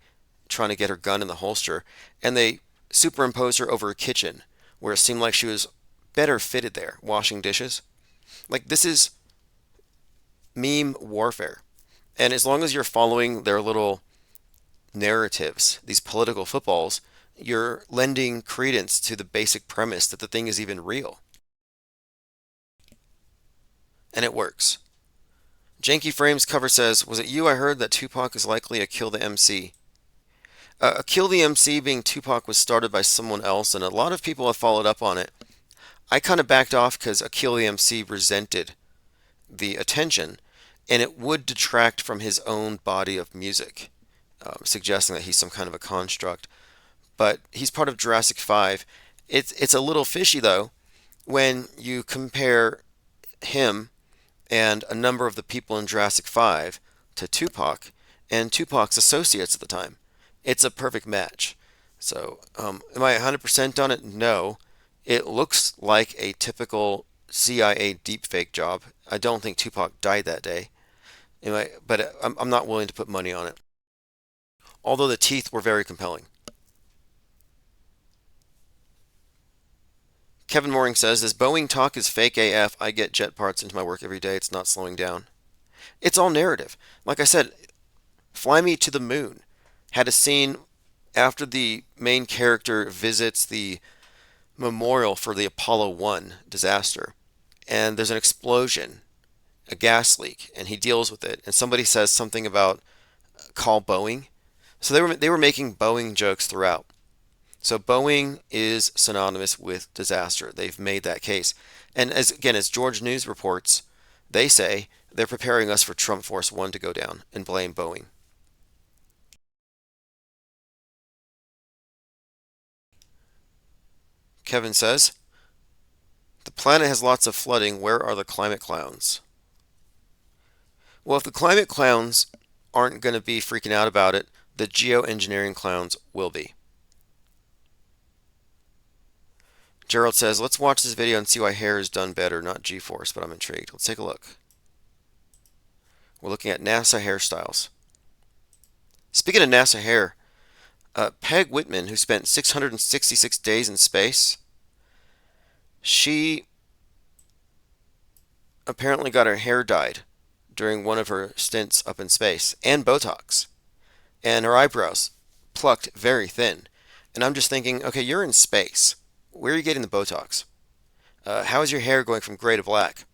trying to get her gun in the holster, and they superimposed her over a kitchen where it seemed like she was better fitted there, washing dishes. Like, this is meme warfare. And as long as you're following their little narratives, these political footballs, you're lending credence to the basic premise that the thing is even real. And it works. Janky Frames cover says, was it you? I heard that Tupac is likely a Kill the MC. A Kill the MC being Tupac was started by someone else, and a lot of people have followed up on it. I kind of backed off because a Kill the MC resented the attention, and it would detract from his own body of music, suggesting that he's some kind of a construct. But he's part of Jurassic 5. It's a little fishy, though, when you compare him and a number of the people in Jurassic 5 to Tupac and Tupac's associates at the time. It's a perfect match. So, am I 100% on it? No. It looks like a typical CIA deepfake job. I don't think Tupac died that day. Anyway, but I'm not willing to put money on it. Although the teeth were very compelling. Kevin Mooring says, this Boeing talk is fake AF. I get jet parts into my work every day. It's not slowing down. It's all narrative. Like I said, Fly Me to the Moon had a scene after the main character visits the memorial for the Apollo 1 disaster. And there's an explosion, a gas leak, and he deals with it. And somebody says something about call Boeing. So they were making Boeing jokes throughout. So Boeing is synonymous with disaster. They've made that case. And as George News reports, they say they're preparing us for Trump Force 1 to go down and blame Boeing. Kevin says, the planet has lots of flooding. Where are the climate clowns? Well, if the climate clowns aren't going to be freaking out about it, the geoengineering clowns will be. Gerald says, let's watch this video and see why hair is done better, not G-force, but I'm intrigued. Let's take a look. We're looking at NASA hairstyles. Speaking of NASA hair, Peg Whitman, who spent 666 days in space, she apparently got her hair dyed during one of her stints up in space, and Botox, and her eyebrows plucked very thin. And I'm just thinking, okay, you're in space. Where are you getting the Botox? How is your hair going from gray to black?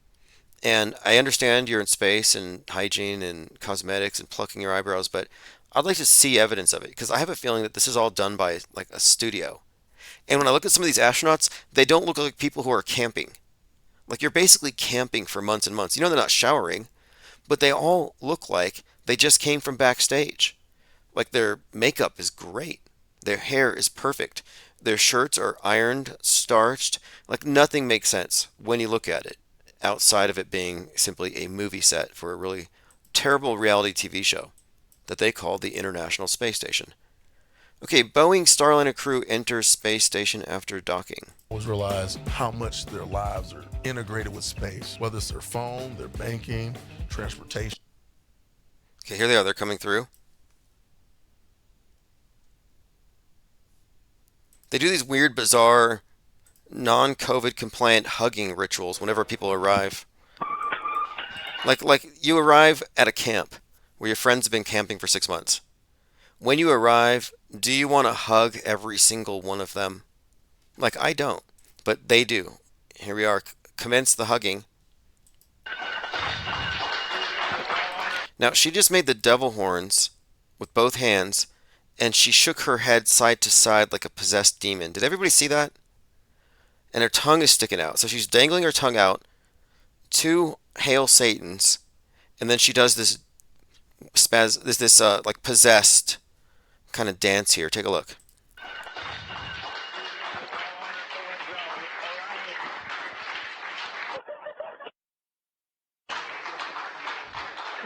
And I understand you're in space and hygiene and cosmetics and plucking your eyebrows, but I'd like to see evidence of it because I have a feeling that this is all done by like a studio. And when I look at some of these astronauts, they don't look like people who are camping. Like you're basically camping for months and months. You know they're not showering, but they all look like they just came from backstage. Like their makeup is great. Their hair is perfect. Their shirts are ironed, starched. Like nothing makes sense when you look at it, outside of it being simply a movie set for a really terrible reality TV show that they call the International Space Station. Okay, Boeing Starliner crew enters space station after docking. Always realize how much their lives are integrated with space, whether it's their phone, their banking, transportation. Okay, here they are. They're coming through. They do these weird, bizarre, non-COVID compliant hugging rituals whenever people arrive. Like you arrive at a camp where your friends have been camping for 6 months. When you arrive, do you want to hug every single one of them? Like I don't, but they do. Here we are. Commence the hugging. Now she just made the devil horns with both hands, and she shook her head side to side like a possessed demon. Did everybody see that? And her tongue is sticking out. So she's dangling her tongue out to hail Satan's, and then she does this like possessed kind of dance here. Take a look.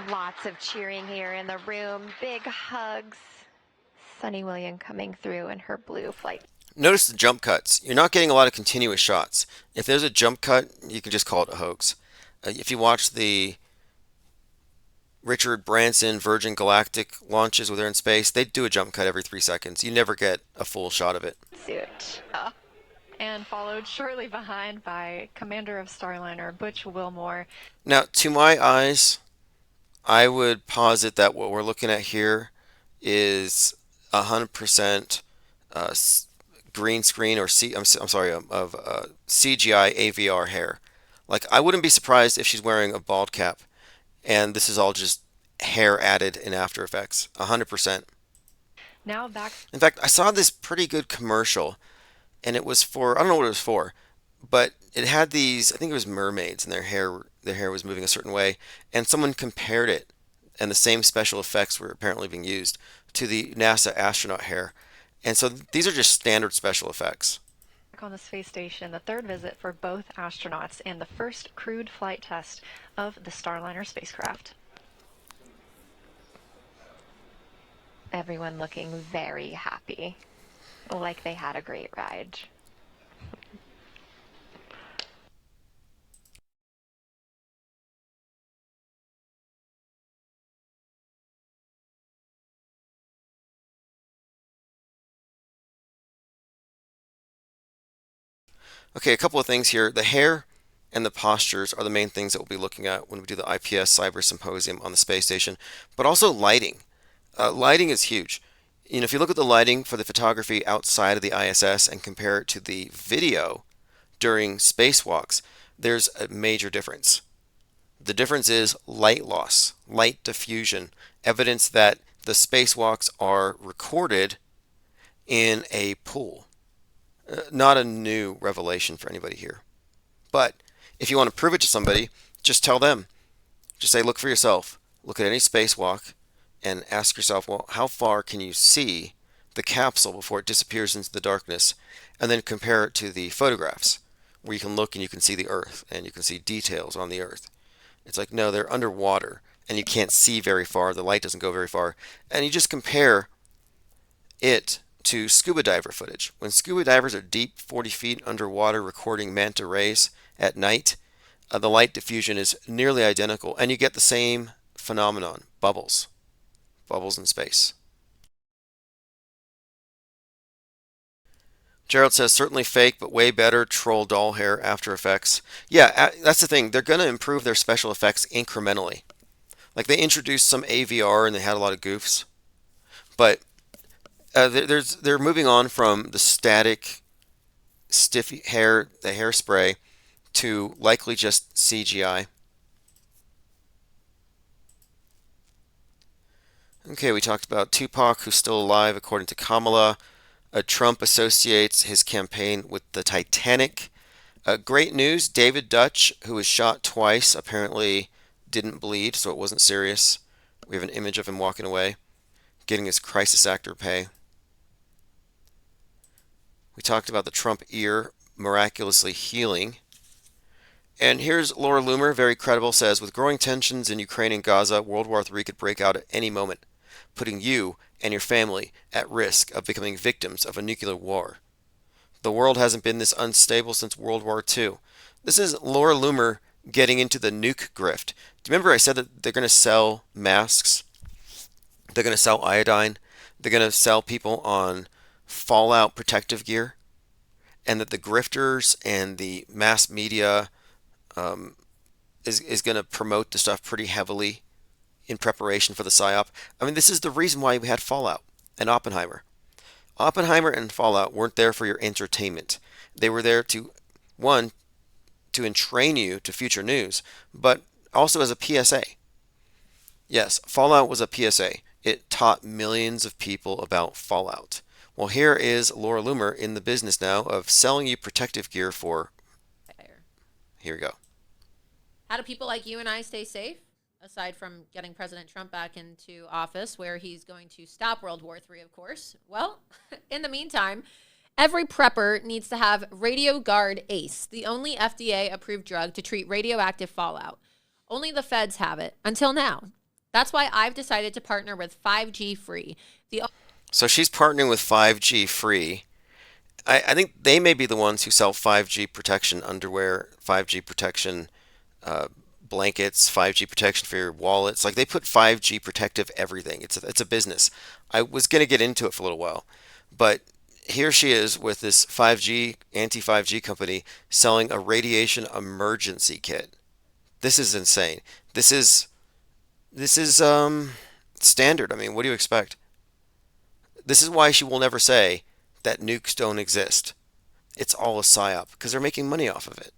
Lots of cheering here in the room. Big hugs. Sunny William coming through in her blue flight. Notice the jump cuts. You're not getting a lot of continuous shots. If there's a jump cut, you can just call it a hoax. If you watch the Richard Branson Virgin Galactic launches where they're in space, they do a jump cut every 3 seconds. You never get a full shot of it. Suit. And followed shortly behind by Commander of Starliner, Butch Wilmore. Now, to my eyes, I would posit that what we're looking at here is 100% green screen or CGI AVR hair. Like I wouldn't be surprised if she's wearing a bald cap, and this is all just hair added in After Effects. 100%. Now back. In fact, I saw this pretty good commercial, and it was for I don't know what it was for, but it had these. I think it was mermaids, and their hair was moving a certain way, and someone compared it, and the same special effects were apparently being used to the NASA astronaut hair. And so these are just standard special effects. On the space station, the third visit for both astronauts and the first crewed flight test of the Starliner spacecraft. Everyone looking very happy, like they had a great ride. Okay, a couple of things here. The hair and the postures are the main things that we'll be looking at when we do the IPS Cyber Symposium on the space station, but also lighting. Lighting is huge. You know, if you look at the lighting for the photography outside of the ISS and compare it to the video during spacewalks, there's a major difference. The difference is light loss, light diffusion, evidence that the spacewalks are recorded in a pool. Not a new revelation for anybody here. But if you want to prove it to somebody, just tell them. Just say, look for yourself. Look at any spacewalk and ask yourself, well, how far can you see the capsule before it disappears into the darkness? And then compare it to the photographs where you can look and you can see the Earth and you can see details on the Earth. It's like, no, they're underwater and you can't see very far. The light doesn't go very far. And you just compare it to scuba diver footage. When scuba divers are deep 40 feet underwater recording manta rays at night, the light diffusion is nearly identical, and you get the same phenomenon, bubbles in space. Gerald says, certainly fake, but way better. Troll doll hair, After Effects. Yeah, that's the thing. They're going to improve their special effects incrementally. Like they introduced some AVR and they had a lot of goofs, but they're moving on from the static, stiff hair, the hairspray, to likely just CGI. Okay, we talked about Tupac, who's still alive, according to Kamala. Trump associates his campaign with the Titanic. Great news, David Dutch, who was shot twice, apparently didn't bleed, so it wasn't serious. We have an image of him walking away, getting his crisis actor pay. We talked about the Trump ear miraculously healing. And here's Laura Loomer, very credible, says, with growing tensions in Ukraine and Gaza, World War III could break out at any moment, putting you and your family at risk of becoming victims of a nuclear war. The world hasn't been this unstable since World War II. This is Laura Loomer getting into the nuke grift. Do you remember I said that they're going to sell masks? They're going to sell iodine. They're going to sell people on fallout protective gear. And that the grifters and the mass media is going to promote the stuff pretty heavily in preparation for the PSYOP. I mean, this is the reason why we had Fallout and Oppenheimer. Oppenheimer and Fallout weren't there for your entertainment. They were there to, one, to entrain you to future news, but also as a PSA. Yes, Fallout was a PSA. It taught millions of people about Fallout. Well, here is Laura Loomer in the business now of selling you protective gear for... Here we go. How do people like you and I stay safe? Aside from getting President Trump back into office, where he's going to stop World War III, of course. Well, in the meantime, every prepper needs to have RadioGuard ACE, the only FDA-approved drug to treat radioactive fallout. Only the feds have it, until now. That's why I've decided to partner with 5G Free. So she's partnering with 5G Free. I think they may be the ones who sell 5G protection underwear, 5G protection blankets, 5G protection for your wallets. Like they put 5G protective everything. It's a business. I was going to get into it for a little while, but here she is with this 5G, anti-5G company selling a radiation emergency kit. This is insane. This is standard. I mean, what do you expect? This is why she will never say that nukes don't exist. It's all a psyop because they're making money off of it.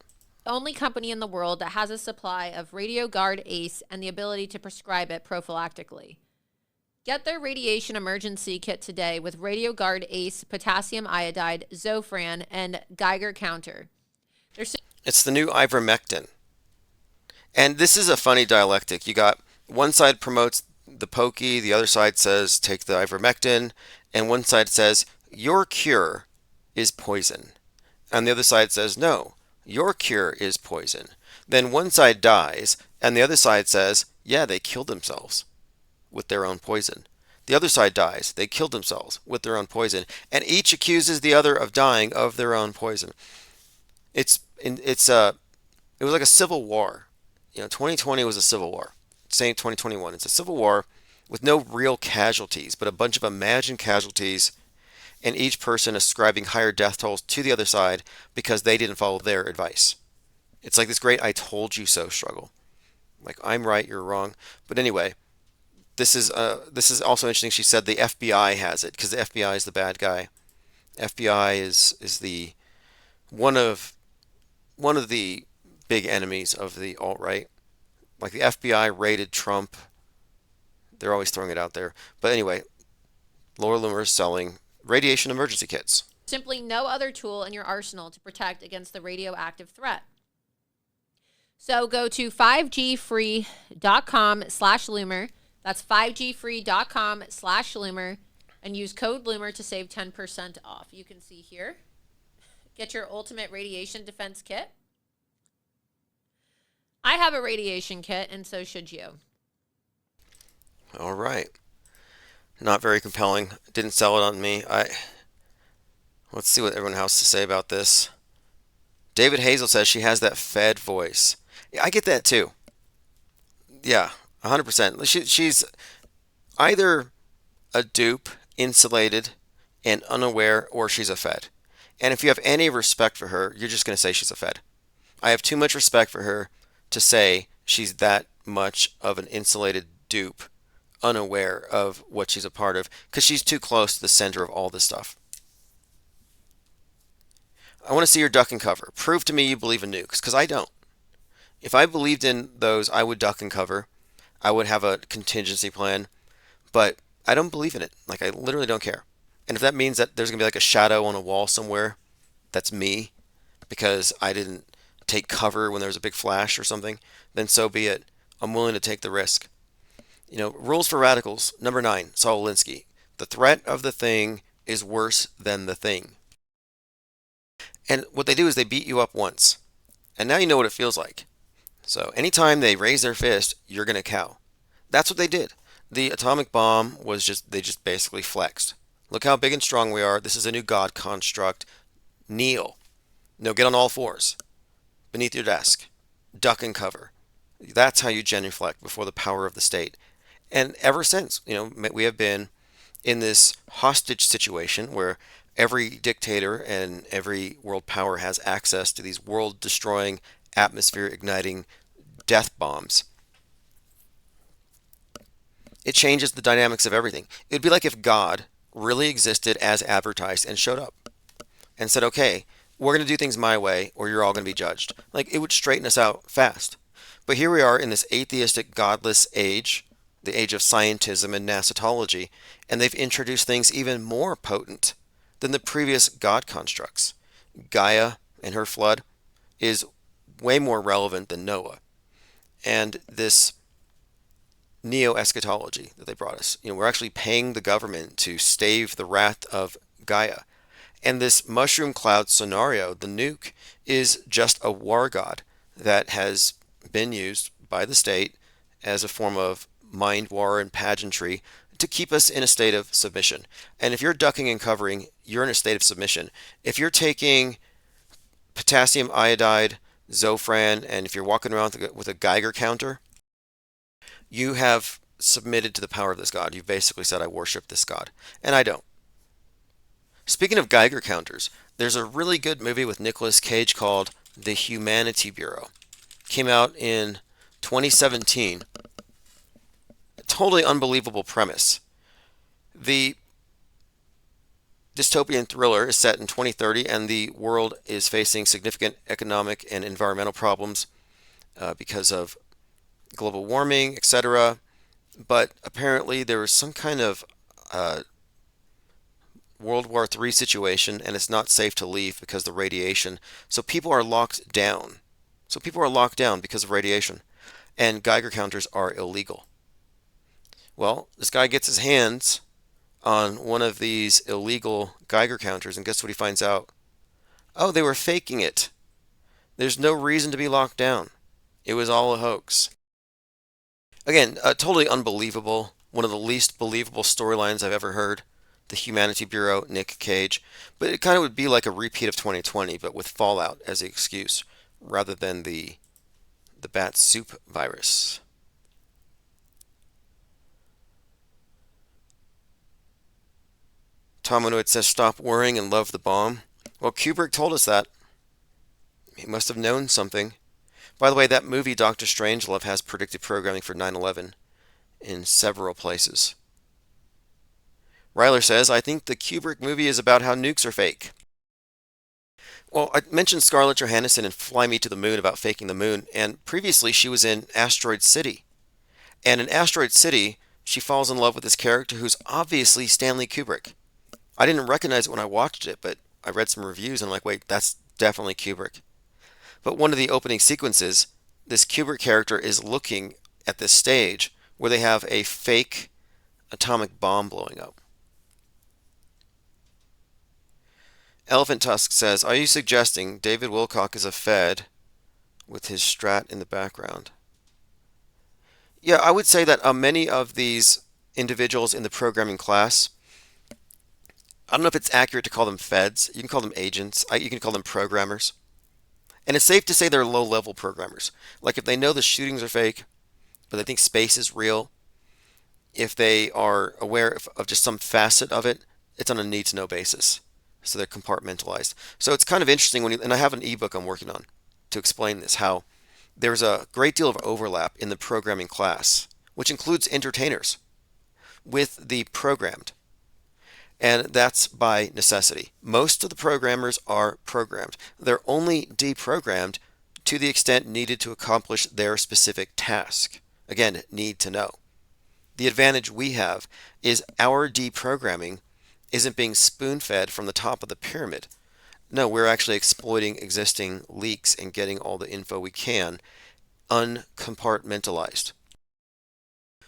Only company in the world that has a supply of RadioGuard ACE and the ability to prescribe it prophylactically. Get their radiation emergency kit today with RadioGuard ACE, potassium iodide, Zofran, and Geiger counter. It's the new ivermectin. And this is a funny dialectic. You got one side promotes the pokey, the other side says take the ivermectin, and one side says your cure is poison. And the other side says no. Your cure is poison. Then one side dies, and the other side says, yeah, they killed themselves with their own poison. The other side dies. They killed themselves with their own poison. And each accuses the other of dying of their own poison. It was like a civil war. 2020 was a civil war. Same 2021. It's a civil war with no real casualties, but a bunch of imagined casualties, and each person ascribing higher death tolls to the other side because they didn't follow their advice. It's like this great I told you so struggle. Like, I'm right, you're wrong. But anyway, this is also interesting. She said the FBI has it because the FBI is the bad guy. FBI is the one of the big enemies of the alt-right. Like the FBI raided Trump. They're always throwing it out there. But anyway, Laura Loomer is selling radiation emergency kits. Simply no other tool in your arsenal to protect against the radioactive threat. So go to 5gfree.com/Loomer. That's 5gfree.com/Loomer and use code Loomer to save 10% off. You can see here. Get your ultimate radiation defense kit. I have a radiation kit, and so should you. All right. Not very compelling. Didn't sell it on me. Let's see what everyone has to say about this. David Hazel says she has that Fed voice. Yeah, I get that too. Yeah, 100%. She's either a dupe, insulated, and unaware, or she's a Fed. And if you have any respect for her, you're just going to say she's a Fed. I have too much respect for her to say she's that much of an insulated dupe, unaware of what she's a part of, because she's too close to the center of all this stuff. I want to see your duck and cover. Prove to me you believe in nukes, because I don't. If I believed in those, I would duck and cover. I would have a contingency plan, but I don't believe in it. Like, I literally don't care. And if that means that there's going to be like a shadow on a wall somewhere, that's me, because I didn't take cover when there was a big flash or something, then so be it. I'm willing to take the risk. Rules for radicals. Number 9, Saul Alinsky. The threat of the thing is worse than the thing. And what they do is they beat you up once. And now you know what it feels like. So anytime they raise their fist, you're going to cow. That's what they did. The atomic bomb they just basically flexed. Look how big and strong we are. This is a new God construct. Kneel. No, get on all fours. Beneath your desk. Duck and cover. That's how you genuflect before the power of the state. And ever since, we have been in this hostage situation where every dictator and every world power has access to these world-destroying, atmosphere-igniting death bombs. It changes the dynamics of everything. It would be like if God really existed as advertised and showed up and said, okay, we're going to do things my way or you're all going to be judged. Like, it would straighten us out fast. But here we are in this atheistic, godless age, the age of scientism and nasatology, and they've introduced things even more potent than the previous God constructs. Gaia and her flood is way more relevant than Noah. And this neo-eschatology that they brought us. We're actually paying the government to stave the wrath of Gaia. And this mushroom cloud scenario, the nuke, is just a war god that has been used by the state as a form of mind war and pageantry to keep us in a state of submission. And if you're ducking and covering, you're in a state of submission. If you're taking potassium iodide, Zofran, and if you're walking around with a Geiger counter, you have submitted to the power of this god. You've basically said, I worship this god. And I don't. Speaking of Geiger counters, there's a really good movie with Nicolas Cage called The Humanity Bureau. Came out in 2017. A totally unbelievable premise. The dystopian thriller is set in 2030 and the world is facing significant economic and environmental problems because of global warming, etc. But apparently there was some kind of World War III situation and it's not safe to leave because of the radiation. So people are locked down. Because of radiation. And Geiger counters are illegal. Well, this guy gets his hands on one of these illegal Geiger counters and guess what he finds out? Oh, they were faking it. There's no reason to be locked down. It was all a hoax. Again, totally unbelievable. One of the least believable storylines I've ever heard. The Humanity Bureau, Nick Cage. But it kind of would be like a repeat of 2020, but with Fallout as the excuse, rather than the bat soup virus. Tom Minoid says, stop worrying and love the bomb. Well, Kubrick told us that. He must have known something. By the way, that movie, Dr. Strangelove, has predictive programming for 9/11 in several places. Ryler says, I think the Kubrick movie is about how nukes are fake. Well, I mentioned Scarlett Johansson in Fly Me to the Moon about faking the moon, and previously she was in Asteroid City. And in Asteroid City, she falls in love with this character who's obviously Stanley Kubrick. I didn't recognize it when I watched it, but I read some reviews and I'm like, wait, that's definitely Kubrick. But one of the opening sequences, this Kubrick character is looking at this stage where they have a fake atomic bomb blowing up. Elephant Tusk says, are you suggesting David Wilcock is a Fed with his strat in the background? Yeah, I would say that many of these individuals in the programming class, I don't know if it's accurate to call them feds. You can call them agents. You can call them programmers. And it's safe to say they're low-level programmers. Like if they know the shootings are fake, but they think space is real, if they are aware of just some facet of it, it's on a need-to-know basis. So they're compartmentalized. So it's kind of interesting and I have an ebook I'm working on to explain this, how there's a great deal of overlap in the programming class, which includes entertainers, with the programmed. And that's by necessity. Most of the programmers are programmed. They're only deprogrammed to the extent needed to accomplish their specific task. Again, need to know. The advantage we have is our deprogramming isn't being spoon-fed from the top of the pyramid. No, we're actually exploiting existing leaks and getting all the info we can uncompartmentalized.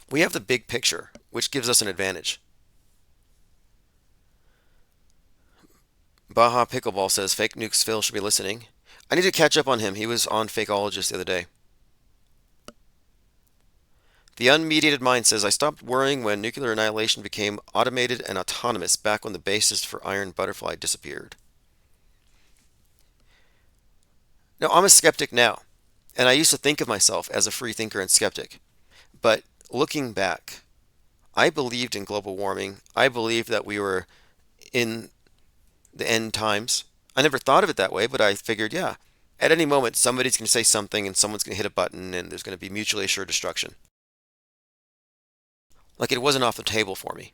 We have the big picture, which gives us an advantage. Baja Pickleball says Fake Nukes Phil should be listening. I need to catch up on him. He was on Fakeologist the other day. The Unmediated Mind says, I stopped worrying when nuclear annihilation became automated and autonomous back when the basis for Iron Butterfly disappeared. Now, I'm a skeptic now, and I used to think of myself as a free thinker and skeptic. But looking back, I believed in global warming. I believed that we were in the end times. I never thought of it that way, but I figured, yeah, at any moment somebody's going to say something and someone's going to hit a button and there's going to be mutually assured destruction. Like it wasn't off the table for me.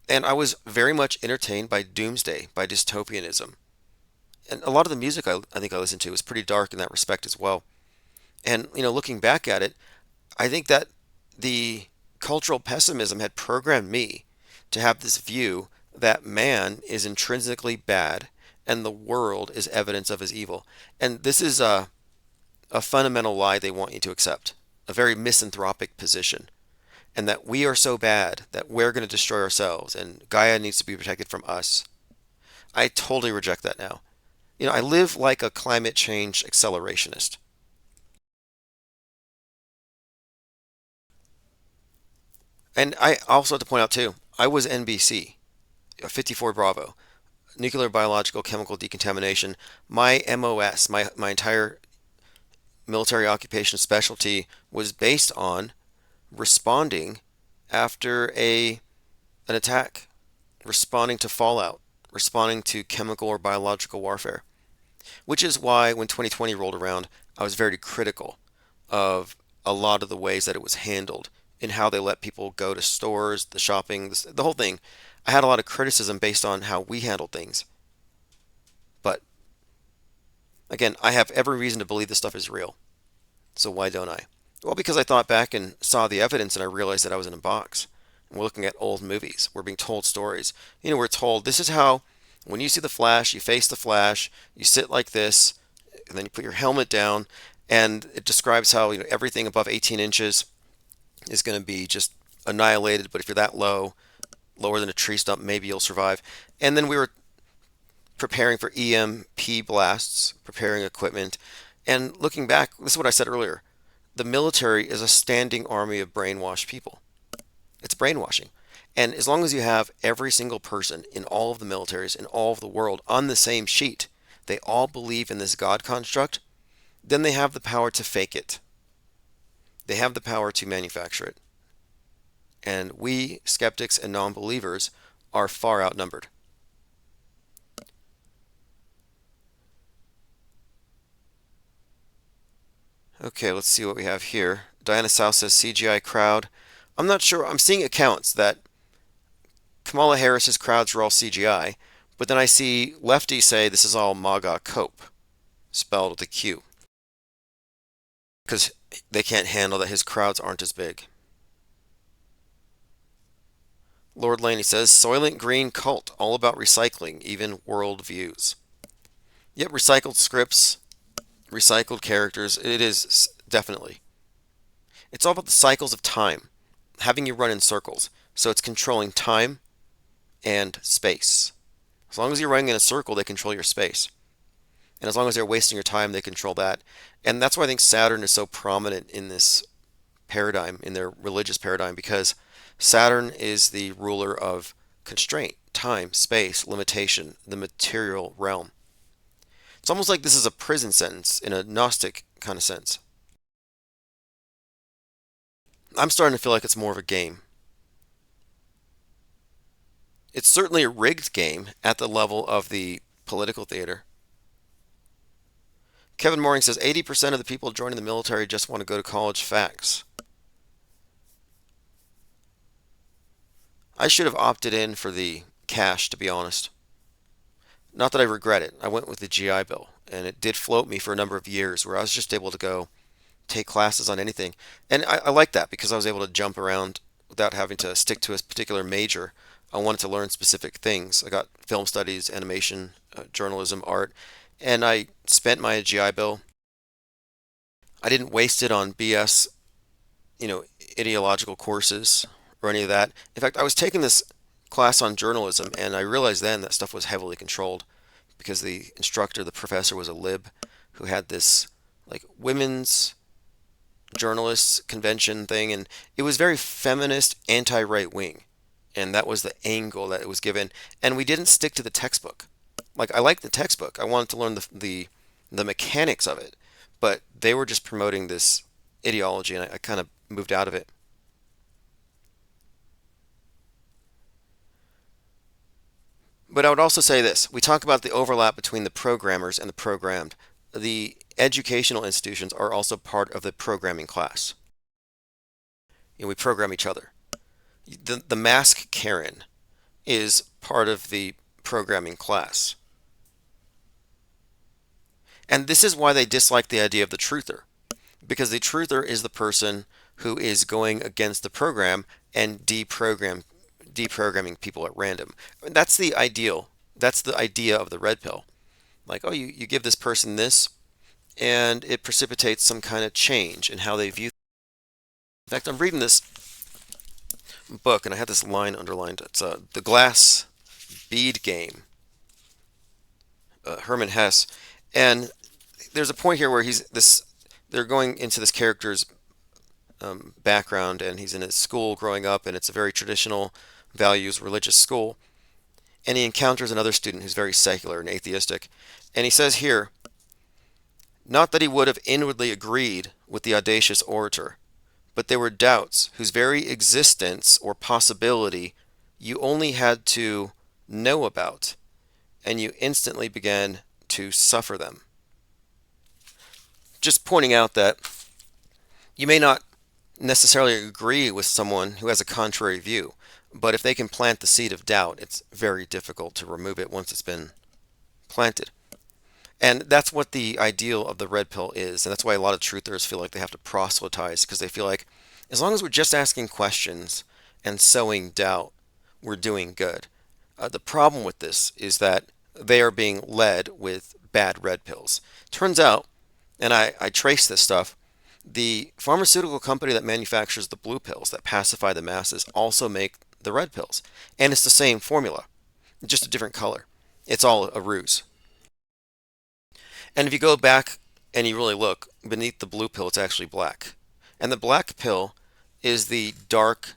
And I was very much entertained by doomsday, by dystopianism. And a lot of the music I think I listened to was pretty dark in that respect as well. And, looking back at it, I think that the cultural pessimism had programmed me to have this view that man is intrinsically bad and the world is evidence of his evil. And this is a fundamental lie they want you to accept, a very misanthropic position. And that we are so bad that we're going to destroy ourselves and Gaia needs to be protected from us. I totally reject that now. I live like a climate change accelerationist. And I also have to point out too, I was NBC, 54 Bravo, nuclear biological chemical decontamination. My MOS, my entire military occupation specialty was based on responding after an attack, responding to fallout, responding to chemical or biological warfare. Which is why when 2020 rolled around, I was very critical of a lot of the ways that it was handled in how they let people go to stores, the shopping, the whole thing. I had a lot of criticism based on how we handled things. But again, I have every reason to believe this stuff is real. So why don't I? Well, because I thought back and saw the evidence and I realized that I was in a box. And we're looking at old movies. We're being told stories. We're told this is how, when you see the flash, you face the flash, you sit like this, and then you put your helmet down, and it describes how everything above 18 inches is going to be just annihilated. But if you're that low, lower than a tree stump, maybe you'll survive. And then we were preparing for EMP blasts, preparing equipment. And looking back, this is what I said earlier. The military is a standing army of brainwashed people. It's brainwashing. And as long as you have every single person in all of the militaries in all of the world on the same sheet, they all believe in this God construct, then they have the power to fake it. They have the power to manufacture it. And we, skeptics and non-believers, are far outnumbered. Okay, let's see what we have here. Diana South says CGI crowd. I'm not sure. I'm seeing accounts that Kamala Harris's crowds are all CGI, but then I see lefties say this is all MAGA cope, spelled with a Q, because they can't handle that his crowds aren't as big. Lord Laney says Soylent Green cult, all about recycling, even worldviews. Yep, recycled scripts, recycled characters. It is definitely. It's all about the cycles of time, having you run in circles. So it's controlling time and space. As long as you're running in a circle, they control your space. And as long as they're wasting your time, they control that. And that's why I think Saturn is so prominent in this paradigm, in their religious paradigm, because Saturn is the ruler of constraint, time, space, limitation, the material realm. It's almost like this is a prison sentence in a Gnostic kind of sense. I'm starting to feel like it's more of a game. It's certainly a rigged game at the level of the political theater. Kevin Mooring says 80% of the people joining the military just want to go to college. Facts. I should have opted in for the cash, to be honest. Not that I regret it. I went with the GI Bill, and it did float me for a number of years where I was just able to go take classes on anything. And I like that because I was able to jump around without having to stick to a particular major. I wanted to learn specific things. I got film studies, animation, journalism, art, and I spent my GI Bill. I didn't waste it on BS, ideological courses or any of that. In fact, I was taking this class on journalism, and I realized then that stuff was heavily controlled because the instructor, the professor, was a lib who had this like women's journalists convention thing, and it was very feminist, anti-right wing, and that was the angle that it was given. And we didn't stick to the textbook. Like I liked the textbook. I wanted to learn the mechanics of it, but they were just promoting this ideology, and I kind of moved out of it. But I would also say this. We talk about the overlap between the programmers and the programmed. The educational institutions are also part of the programming class. We program each other. The mask Karen is part of the programming class. And this is why they dislike the idea of the truther. Because the truther is the person who is going against the program and deprogramming people at random. That's the ideal. That's the idea of the red pill. Like, oh, you give this person this, and it precipitates some kind of change in how they view. In fact, I'm reading this book, and I had this line underlined. It's The Glass Bead Game, Herman Hesse. And there's a point here where they're going into this character's background, and he's in his school growing up, and it's a very traditional values religious school. And he encounters another student who's very secular and atheistic. And he says here, not that he would have inwardly agreed with the audacious orator, but there were doubts whose very existence or possibility you only had to know about, and you instantly began to suffer them. Just pointing out that you may not necessarily agree with someone who has a contrary view, but if they can plant the seed of doubt, it's very difficult to remove it once it's been planted. And that's what the ideal of the red pill is. And that's why a lot of truthers feel like they have to proselytize, because they feel like as long as we're just asking questions and sowing doubt, we're doing good. The problem with this is that they are being led with bad red pills. Turns out, and I trace this stuff, the pharmaceutical company that manufactures the blue pills that pacify the masses also make the red pills. And it's the same formula, just a different color. It's all a ruse. And if you go back and you really look, beneath the blue pill, it's actually black. And the black pill is the dark,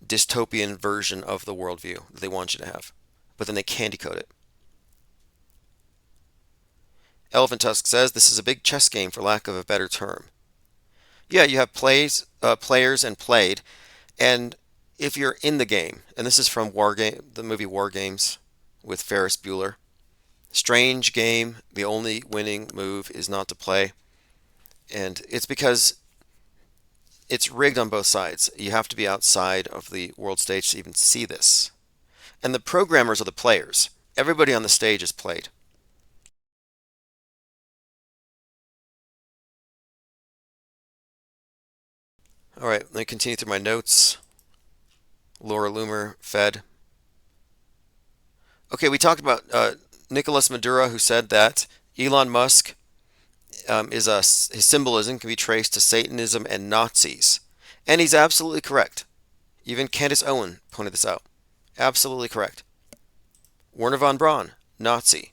dystopian version of the worldview that they want you to have. But then they candy coat it. Elephant Tusk says, this is a big chess game for lack of a better term. Yeah, you have players and played. And if you're in the game, and this is from the movie War Games with Ferris Bueller. Strange game. The only winning move is not to play. And it's because it's rigged on both sides. You have to be outside of the world stage to even see this. And the programmers are the players. Everybody on the stage is played. All right, let me continue through my notes. Laura Loomer, Fed. Okay, we talked about Nicolas Maduro, who said that Elon Musk his symbolism can be traced to Satanism and Nazis. And he's absolutely correct. Even Candace Owen pointed this out. Absolutely correct. Werner von Braun, Nazi.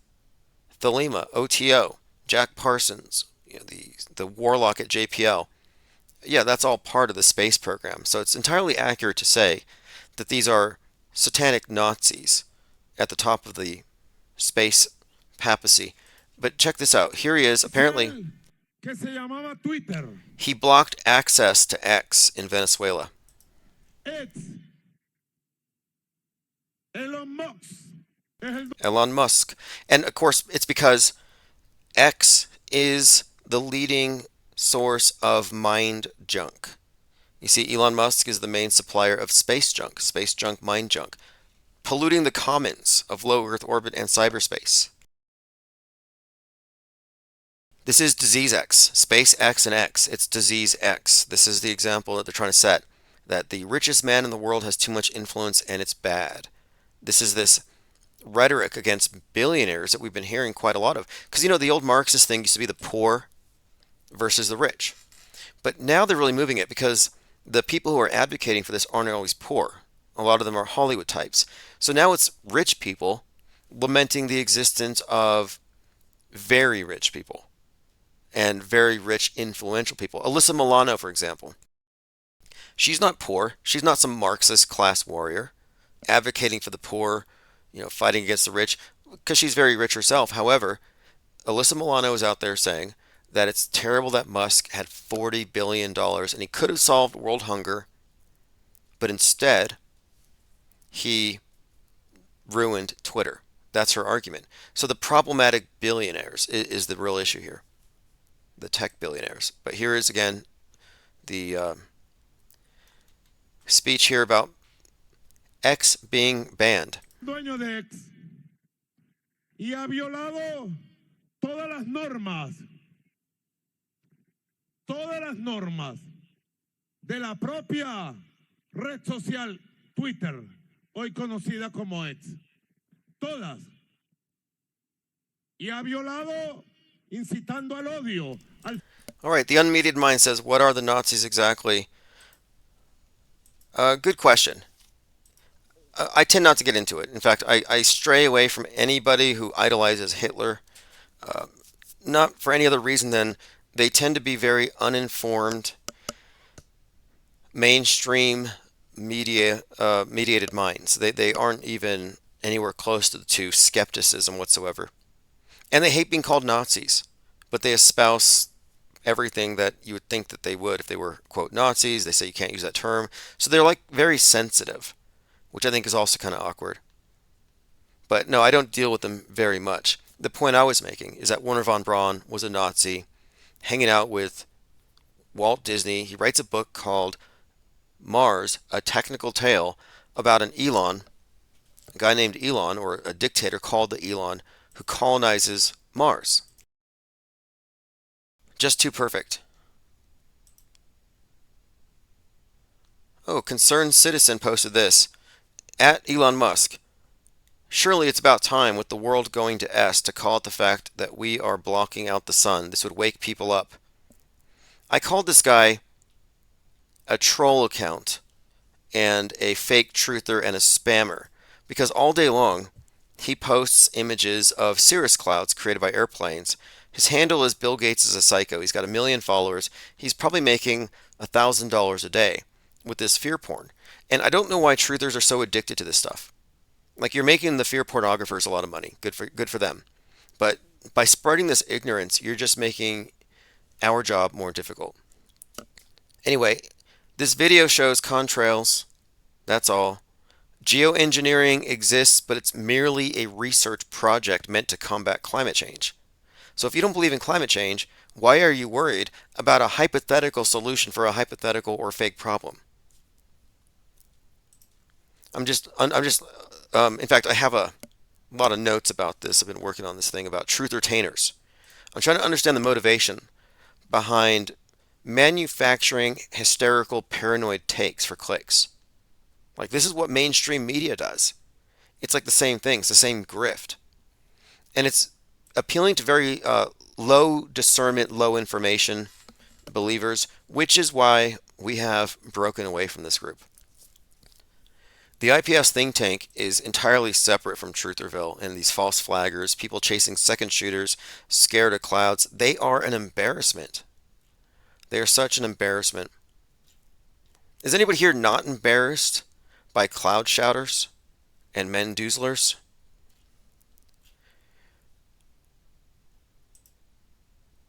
Thelema, OTO. Jack Parsons, the warlock at JPL. yeah, that's all part of the space program. So it's entirely accurate to say that these are satanic Nazis at the top of the space papacy. But check this out. Here he is. Apparently, que se llamaba Twitter, he blocked access to X in Venezuela. X, Elon Musk, es el Elon Musk. And of course, it's because X is the leading source of mind junk. You see, Elon Musk is the main supplier of space junk, mind junk, polluting the commons of low Earth orbit and cyberspace. This is disease X, space X and X. It's disease X. This is the example that they're trying to set, that the richest man in the world has too much influence and it's bad. This is this rhetoric against billionaires that we've been hearing quite a lot of. Because, you know, the old Marxist thing used to be the poor versus the rich. But now they're really moving it because the people who are advocating for this aren't always poor. A lot of them are Hollywood types. So now it's rich people lamenting the existence of very rich people and very rich, influential people. Alyssa Milano, for example. She's not poor. She's not some Marxist class warrior advocating for the poor, you know, fighting against the rich, because she's very rich herself. However, Alyssa Milano is out there saying that it's terrible that Musk had $40 billion and he could have solved world hunger, but instead he ruined Twitter. That's her argument. So the problematic billionaires is the real issue here, the tech billionaires. But here is again the speech here about X being banned. dueño de X y ha violado todas las normas de la propia red social Twitter, hoy conocida como X. Todas. Y ha violado incitando al odio. All right, the unmediated mind says, what are the Nazis exactly? Good question. I tend not to get into it. In fact, I stray away from anybody who idolizes Hitler, not for any other reason than they tend to be very uninformed, mainstream mediated minds. They aren't even anywhere close to skepticism whatsoever. And they hate being called Nazis, but they espouse everything that you would think that they would if they were, quote, Nazis. They say you can't use that term. So they're like very sensitive, which I think is also kind of awkward. But no, I don't deal with them very much. The point I was making is that Wernher von Braun was a Nazi hanging out with Walt Disney. He writes a book called Mars, A Technical Tale, about an Elon, a guy named Elon, or a dictator called the Elon, who colonizes Mars. Just too perfect. Oh, Concerned Citizen posted this. At Elon Musk, surely it's about time with the world going to S to call it the fact that we are blocking out the sun. This would wake people up. I called this guy a troll account and a fake truther and a spammer because all day long he posts images of cirrus clouds created by airplanes. His handle is Bill Gates is a psycho. He's got 1 million followers. He's probably making $1,000 a day with this fear porn. And I don't know why truthers are so addicted to this stuff. Like, you're making the fear pornographers a lot of money. Good for them. But by spreading this ignorance, you're just making our job more difficult. Anyway, this video shows contrails. That's all. Geoengineering exists, but it's merely a research project meant to combat climate change. So if you don't believe in climate change, why are you worried about a hypothetical solution for a hypothetical or fake problem? In fact, I have a lot of notes about this. I've been working on this thing about truth retainers. I'm trying to understand the motivation behind manufacturing hysterical, paranoid takes for clicks. Like, this is what mainstream media does. It's like the same thing. It's the same grift. And it's appealing to very low discernment, low information believers, which is why we have broken away from this group. The IPS think tank is entirely separate from Trutherville and these false flaggers, people chasing second shooters, scared of clouds. They are an embarrassment. They are such an embarrassment. Is anybody here not embarrassed by cloud shouters and mendoozlers?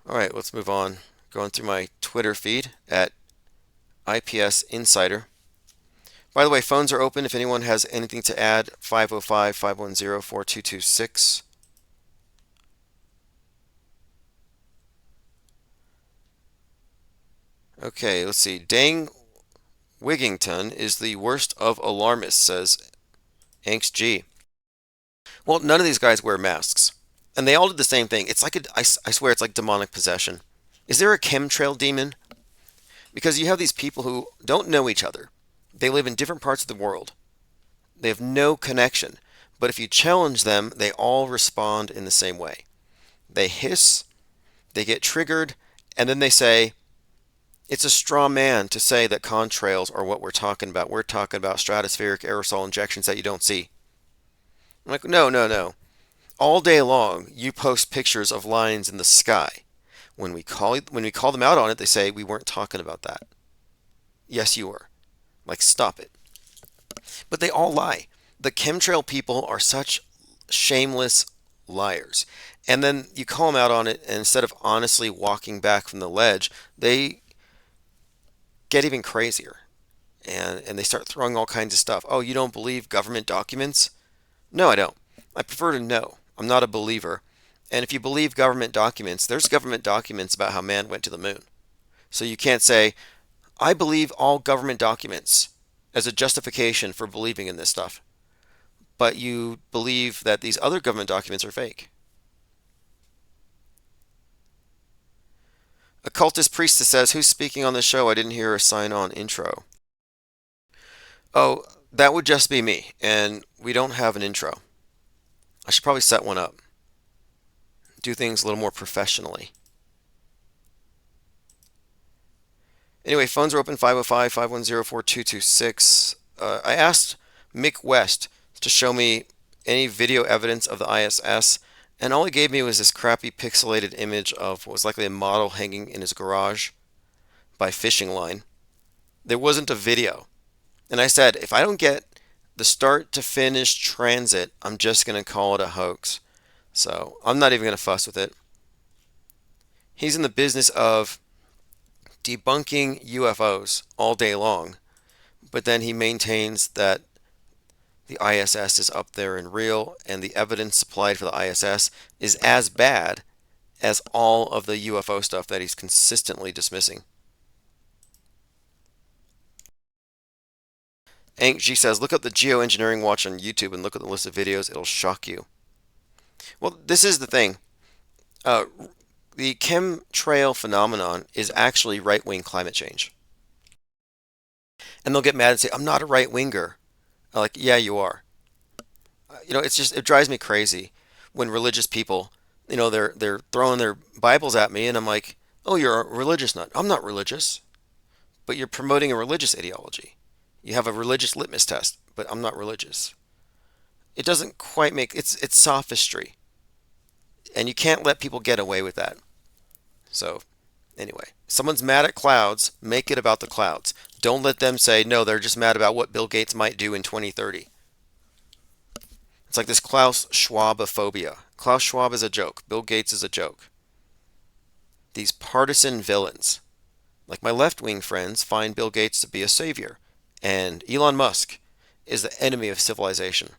All right, let's move on. Going through my Twitter feed at IPS Insider. By the way, phones are open if anyone has anything to add. 505-510-4226. Okay, let's see. Dang Wigington is the worst of alarmists, says Angst G. Well, none of these guys wear masks. And they all did the same thing. It's like I swear it's like demonic possession. Is there a chemtrail demon? Because you have these people who don't know each other. They live in different parts of the world. They have no connection. But if you challenge them, they all respond in the same way. They hiss, they get triggered, and then they say, it's a straw man to say that contrails are what we're talking about. We're talking about stratospheric aerosol injections that you don't see. I'm like, no, no, no. All day long, you post pictures of lines in the sky. When we call them out on it, they say we weren't talking about that. Yes, you were. Like, stop it. But they all lie. The chemtrail people are such shameless liars. And then you call them out on it, and instead of honestly walking back from the ledge, they get even crazier. And they start throwing all kinds of stuff. Oh, you don't believe government documents? No, I don't. I prefer to know. I'm not a believer. And if you believe government documents, there's government documents about how man went to the moon. So you can't say, I believe all government documents as a justification for believing in this stuff. But you believe that these other government documents are fake. Occultist Priestess says, who's speaking on the show? I didn't hear a sign-on intro. Oh, that would just be me, and we don't have an intro. I should probably set one up. Do things a little more professionally. Anyway, phones are open 505-510-4226. I asked Mick West to show me any video evidence of the ISS, and all he gave me was this crappy pixelated image of what was likely a model hanging in his garage by fishing line. There wasn't a video. And I said, if I don't get the start to finish transit, I'm just going to call it a hoax. So I'm not even going to fuss with it. He's in the business of debunking UFOs all day long, but then he maintains that the ISS is up there and real, and the evidence supplied for the ISS is as bad as all of the UFO stuff that he's consistently dismissing. Hank G says, look up the Geoengineering Watch on YouTube and look at the list of videos. It'll shock you. Well, this is the thing. The chemtrail phenomenon is actually right-wing climate change. And they'll get mad and say, I'm not a right-winger. I'm like, yeah, you are. It drives me crazy when religious people, they're throwing their Bibles at me, and I'm like, oh, you're a religious nut. I'm not religious. But you're promoting a religious ideology. You have a religious litmus test, but I'm not religious. It doesn't quite make, it's sophistry. And you can't let people get away with that. So, anyway, someone's mad at clouds, make it about the clouds. Don't let them say, no, they're just mad about what Bill Gates might do in 2030. It's like this Klaus Schwabophobia. Klaus Schwab is a joke. Bill Gates is a joke. These partisan villains, like my left-wing friends, find Bill Gates to be a savior, and Elon Musk is the enemy of civilization.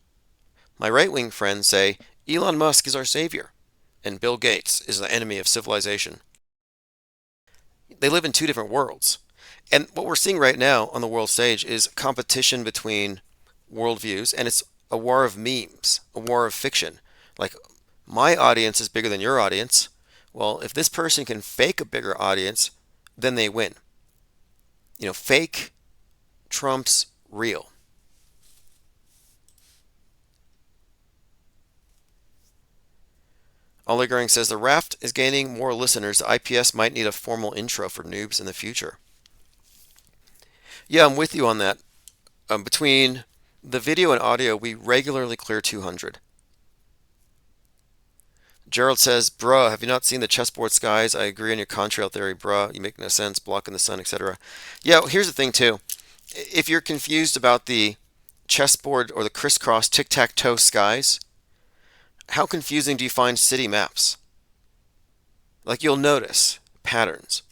My right-wing friends say Elon Musk is our savior, and Bill Gates is the enemy of civilization. They live in two different worlds. And what we're seeing right now on the world stage is competition between worldviews, and it's a war of memes, a war of fiction. Like, my audience is bigger than your audience. Well, if this person can fake a bigger audience, then they win. Fake trumps real. Oligoring says the raft is gaining more listeners. The IPS might need a formal intro for noobs in the future. Yeah, I'm with you on that. Between the video and audio, we regularly clear 200. Gerald says, bruh, have you not seen the chessboard skies? I agree on your contrail theory, bruh. You make no sense, blocking the sun, etc. Yeah, here's the thing, too. If you're confused about the chessboard or the crisscross tic-tac-toe skies, how confusing do you find city maps? Like, you'll notice patterns.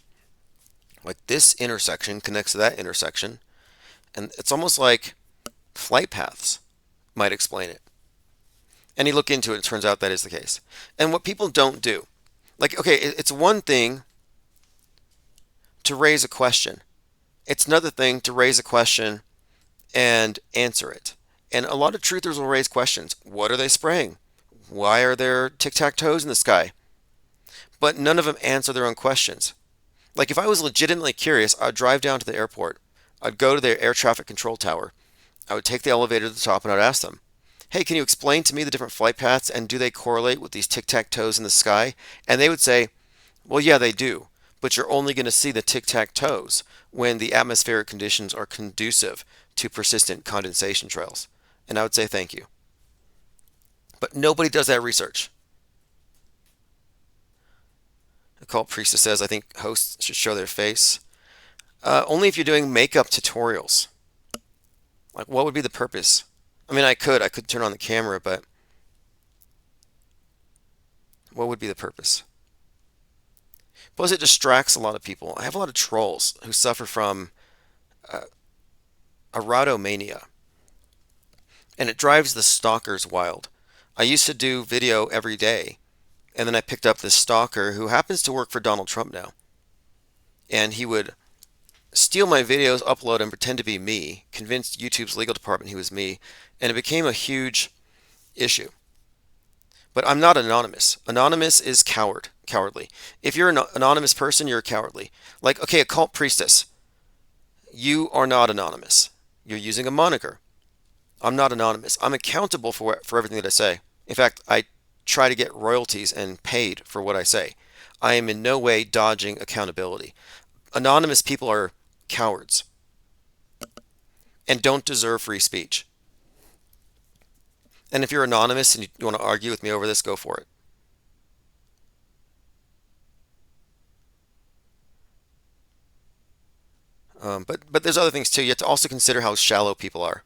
Like, this intersection connects to that intersection, and it's almost like flight paths might explain it. And you look into it, it turns out that is the case. And what people don't do, like, okay, it's one thing to raise a question. It's another thing to raise a question and answer it. And a lot of truthers will raise questions. What are they spraying? Why are there tic-tac-toes in the sky? But none of them answer their own questions. Like, if I was legitimately curious, I'd drive down to the airport. I'd go to their air traffic control tower. I would take the elevator to the top and I'd ask them, hey, can you explain to me the different flight paths and do they correlate with these tic-tac-toes in the sky? And they would say, well, yeah, they do, but you're only going to see the tic-tac-toes when the atmospheric conditions are conducive to persistent condensation trails. And I would say thank you. But nobody does that research. The cult priestess says, I think hosts should show their face. Only if you're doing makeup tutorials. Like, what would be the purpose? I mean, I could turn on the camera, but what would be the purpose? Plus, it distracts a lot of people. I have a lot of trolls who suffer from erotomania, and it drives the stalkers wild. I used to do video every day, and then I picked up this stalker who happens to work for Donald Trump now. And he would steal my videos, upload and pretend to be me, convinced YouTube's legal department he was me, and it became a huge issue. But I'm not anonymous. Anonymous is cowardly. If you're an anonymous person, you're cowardly. Like, okay, a cult priestess. You are not anonymous. You're using a moniker. I'm not anonymous. I'm accountable for everything that I say. In fact, I try to get royalties and paid for what I say. I am in no way dodging accountability. Anonymous people are cowards and don't deserve free speech. And if you're anonymous and you want to argue with me over this, go for it. But there's other things too. You have to also consider how shallow people are.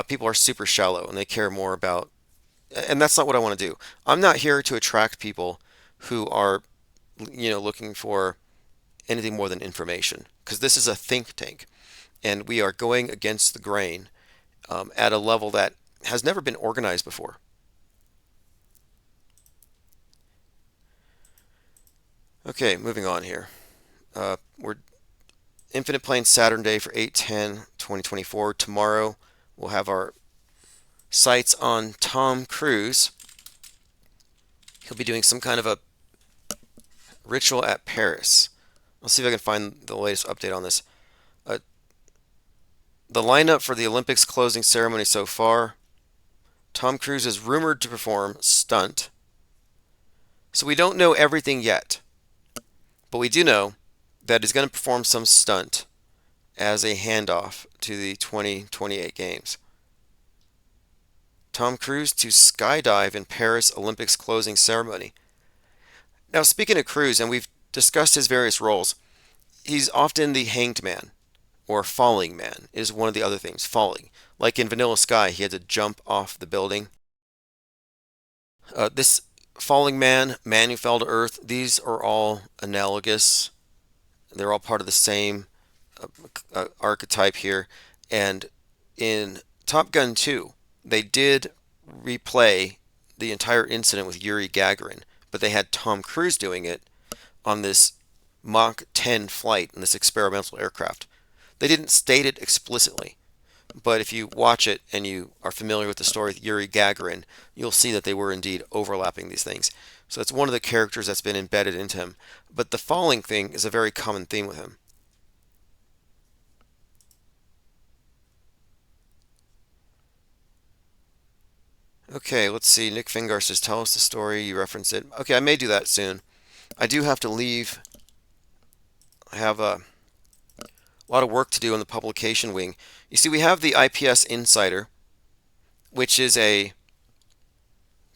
People are super shallow and they care more about, and that's not what I want to do. I'm not here to attract people who are, looking for anything more than information, because this is a think tank and we are going against the grain at a level that has never been organized before. Okay, moving on here. We're Infinite Plane Saturday for 8/10/2024. Tomorrow we'll have our sights on Tom Cruise. He'll be doing some kind of a ritual at Paris. Let's see if I can find the latest update on this. The lineup for the Olympics closing ceremony so far. Tom Cruise is rumored to perform stunt. So we don't know everything yet. But we do know that he's going to perform some stunt as a handoff to the 2028 games. Tom Cruise to skydive in Paris Olympics closing ceremony. Now, speaking of Cruise, and we've discussed his various roles, he's often the hanged man, or falling man is one of the other things, falling. Like in Vanilla Sky, he had to jump off the building. This falling man, man who fell to earth, these are all analogous. They're all part of the same archetype here. And in Top Gun 2, they did replay the entire incident with Yuri Gagarin, but they had Tom Cruise doing it on this Mach 10 flight in this experimental aircraft. They didn't state it explicitly, but if you watch it and you are familiar with the story with Yuri Gagarin, you'll see that they were indeed overlapping these things. So it's one of the characters that's been embedded into him. But the falling thing is a very common theme with him. Okay, let's see. Nick Fingar says, tell us the story. You reference it. Okay, I may do that soon. I do have to leave. I have a lot of work to do on the publication wing. You see, we have the IPS Insider, which is a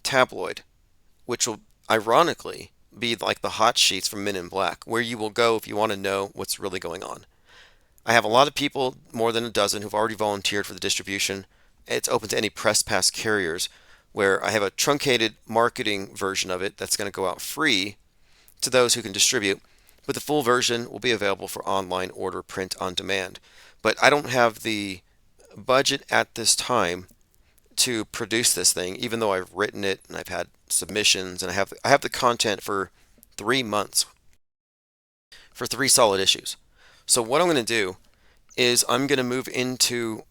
tabloid, which will ironically be like the hot sheets from Men in Black, where you will go if you want to know what's really going on. I have a lot of people, more than a dozen, who've already volunteered for the distribution. It's open to any press pass carriers, where I have a truncated marketing version of it that's going to go out free to those who can distribute, but the full version will be available for online order, print on demand. But I don't have the budget at this time to produce this thing, even though I've written it and I've had submissions and I have the content for 3 months for 3 solid issues. So what I'm going to do is I'm going to move into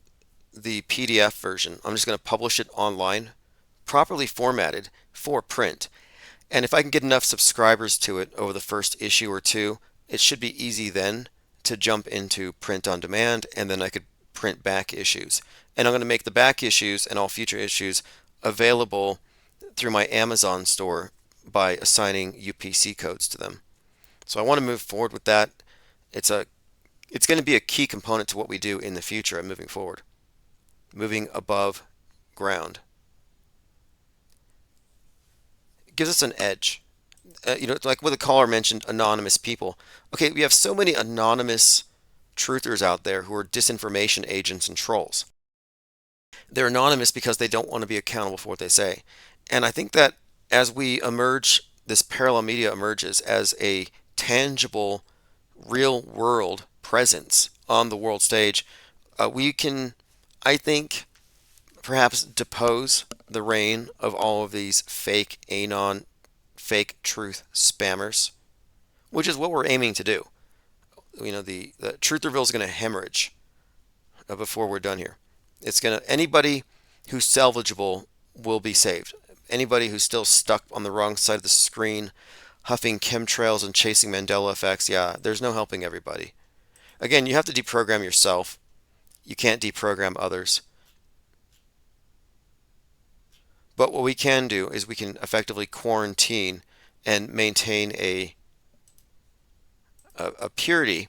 the PDF version. I'm just going to publish it online, properly formatted for print. And if I can get enough subscribers to it over the first issue or two, it should be easy then to jump into print on demand, and then I could print back issues. And I'm going to make the back issues and all future issues available through my Amazon store by assigning UPC codes to them. So I want to move forward with that. It's going to be a key component to what we do in the future and moving forward. Moving above ground. It gives us an edge. Like what the caller mentioned, anonymous people. Okay, we have so many anonymous truthers out there who are disinformation agents and trolls. They're anonymous because they don't want to be accountable for what they say. And I think that as we emerge, this parallel media emerges as a tangible, real world presence on the world stage, we can, I think, perhaps depose the reign of all of these fake anon, fake truth spammers, which is what we're aiming to do. The truth reveal is going to hemorrhage before we're done here. Anybody who's salvageable will be saved. Anybody who's still stuck on the wrong side of the screen, huffing chemtrails and chasing Mandela effects, there's no helping everybody. Again, you have to deprogram yourself. You can't deprogram others. But what we can do is we can effectively quarantine and maintain a purity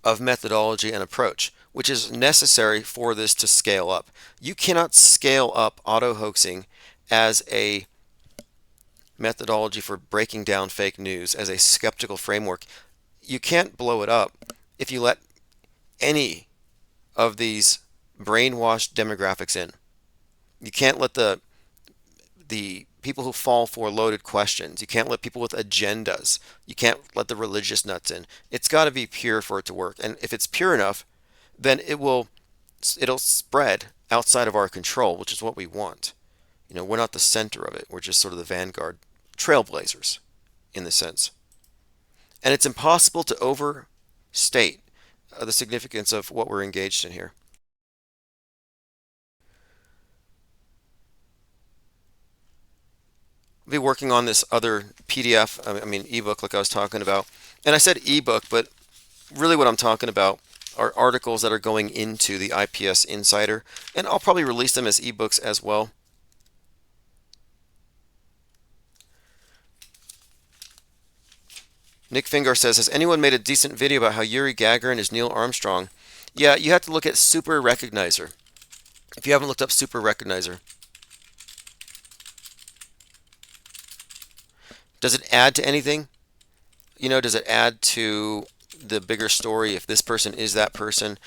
of methodology and approach, which is necessary for this to scale up. You cannot scale up auto-hoaxing as a methodology for breaking down fake news, as a skeptical framework. You can't blow it up if you let any of these brainwashed demographics in. You can't let the people who fall for loaded questions. You can't let people with agendas. You can't let the religious nuts in. It's got to be pure for it to work. And if it's pure enough, then it'll spread outside of our control, which is what we want. We're not the center of it. We're just sort of the vanguard, trailblazers in the sense. And it's impossible to overstate the significance of what we're engaged in here. I'll be working on this other PDF, ebook like I was talking about. And I said ebook, but really what I'm talking about are articles that are going into the IPS Insider. And I'll probably release them as ebooks as well. Nick Fingar says, has anyone made a decent video about how Yuri Gagarin is Neil Armstrong? Yeah, you have to look at Super Recognizer. If you haven't looked up Super Recognizer. Does it add to anything? Does it add to the bigger story if this person is that person?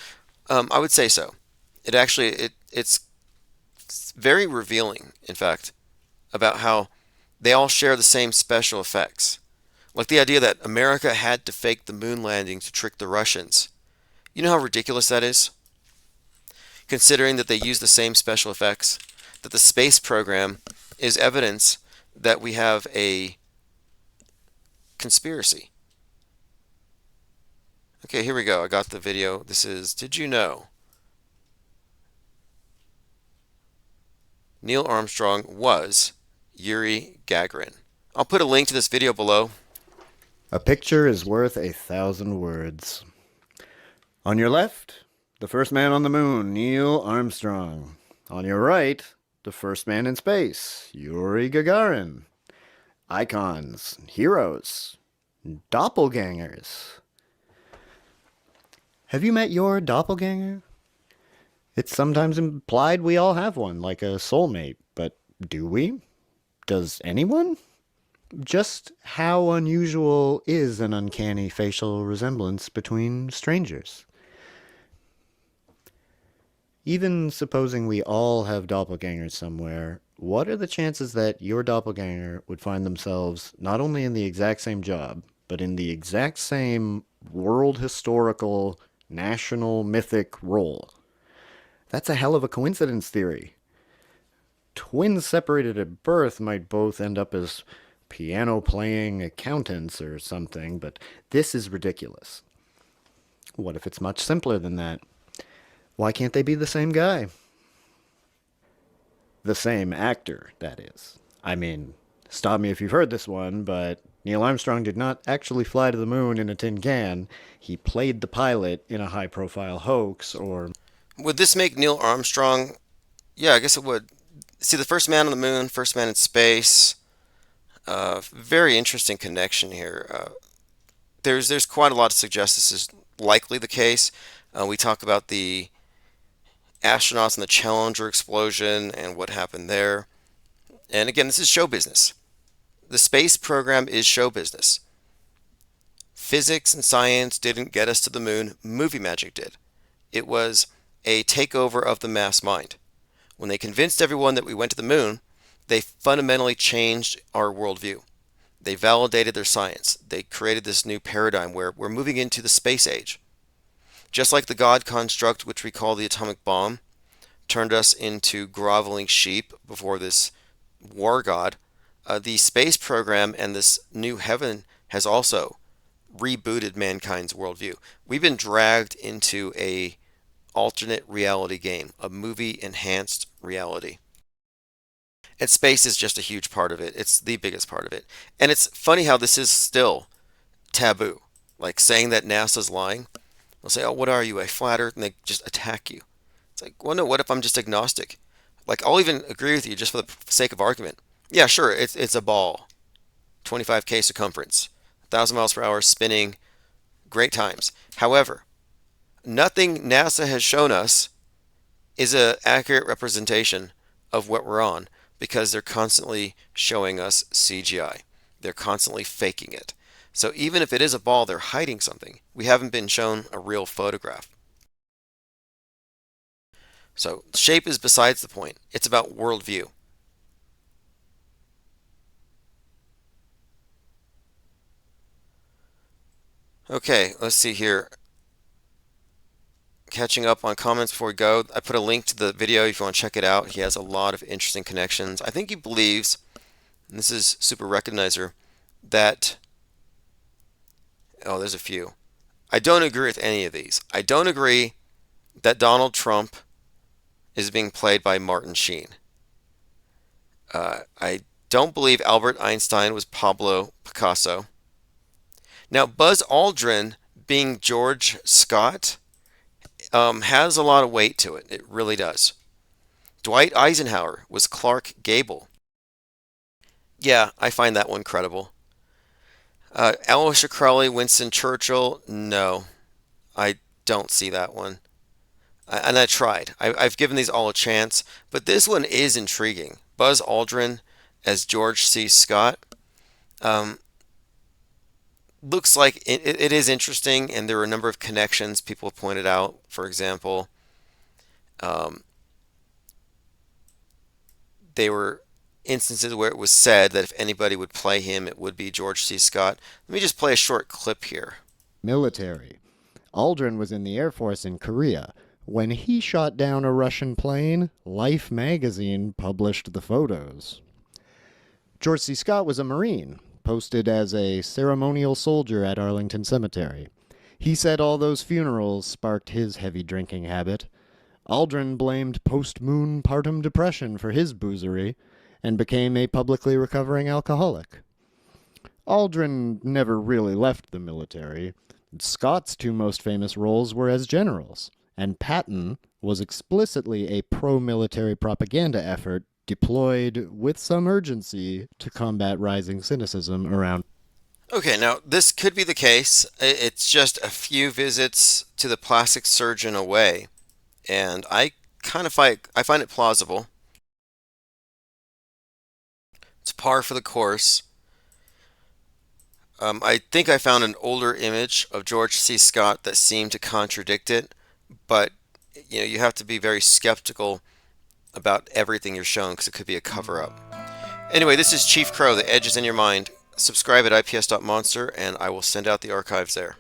I would say so. It's very revealing, in fact, about how they all share the same special effects. Like the idea that America had to fake the moon landing to trick the Russians. You know how ridiculous that is? Considering that they use the same special effects, that the space program is evidence that we have a conspiracy. Okay, here we go. I got the video. This is, did you know? Neil Armstrong was Yuri Gagarin. I'll put a link to this video below. A picture is worth 1,000 words. On your left, the first man on the moon, Neil Armstrong. On your right, the first man in space, Yuri Gagarin. Icons, heroes, doppelgangers. Have you met your doppelganger? It's sometimes implied we all have one, like a soulmate, but do we? Does anyone? Just how unusual is an uncanny facial resemblance between strangers? Even supposing we all have doppelgangers somewhere, what are the chances that your doppelganger would find themselves not only in the exact same job, but in the exact same world historical, national mythic role? That's a hell of a coincidence theory. Twins separated at birth might both end up as piano playing accountants or something, but this is ridiculous. What if it's much simpler than that? Why can't they be the same guy? The same actor, that is. I mean, stop me if you've heard this one, but Neil Armstrong did not actually fly to the moon in a tin can. He played the pilot in a high profile hoax, or. Would this make Neil Armstrong? Yeah, I guess it would. See, the first man on the moon, first man in space. Very interesting connection here. There's quite a lot to suggest this is likely the case. We talk about the astronauts in the Challenger explosion and what happened there. And again, this is show business. The space program is show business. Physics and science didn't get us to the moon, movie magic did. It was a takeover of the mass mind. When they convinced everyone that we went to the moon, they fundamentally changed our worldview. They validated their science. They created this new paradigm where we're moving into the space age. Just like the God construct, which we call the atomic bomb, turned us into groveling sheep before this war god, the space program and this new heaven has also rebooted mankind's worldview. We've been dragged into a alternate reality game, a movie enhanced reality. And space is just a huge part of it. It's the biggest part of it. And it's funny how this is still taboo. Like saying that NASA's lying. They'll say, oh, what are you, a flat earth? And they just attack you. It's like, well, no, what if I'm just agnostic? Like, I'll even agree with you just for the sake of argument. Yeah, sure, it's a ball. 25K circumference. 1,000 miles per hour spinning. Great times. However, nothing NASA has shown us is an accurate representation of what we're on because they're constantly showing us CGI. They're constantly faking it. So even if it is a ball, they're hiding something. We haven't been shown a real photograph. So shape is besides the point. It's about worldview. Okay, let's see here. Catching up on comments before we go. I put a link to the video if you want to check it out. He has a lot of interesting connections. I think he believes, and this is Super Recognizer, that there's a few. I don't agree with any of these. I don't agree that Donald Trump is being played by Martin Sheen. I don't believe Albert Einstein was Pablo Picasso. Now, Buzz Aldrin being George Scott has a lot of weight to it. It really does. Dwight Eisenhower was Clark Gable. Yeah, I find that one credible. Aleister Crowley, Winston Churchill, no, I don't see that one. And I tried. I've given these all a chance, but this one is intriguing. Buzz Aldrin as George C. Scott looks like it is interesting, and there are a number of connections people have pointed out. For example, they were instances where it was said that if anybody would play him, it would be George C. Scott. Let me just play a short clip here. Military. Aldrin was in the Air Force in Korea. When he shot down a Russian plane, Life magazine published the photos. George C. Scott was a Marine, posted as a ceremonial soldier at Arlington Cemetery. He said all those funerals sparked his heavy drinking habit. Aldrin blamed post-moon partum depression for his boozery and became a publicly recovering alcoholic. Aldrin never really left the military. Scott's two most famous roles were as generals, and Patton was explicitly a pro-military propaganda effort deployed with some urgency to combat rising cynicism around. Okay, now this could be the case. It's just a few visits to the plastic surgeon away, and I find it plausible. It's par for the course. I think I found an older image of George C. Scott that seemed to contradict it, but you have to be very skeptical about everything you're shown because it could be a cover up. Anyway, this is Chief Crow. The Edge is in your mind. Subscribe at ips.monster, and I will send out the archives there.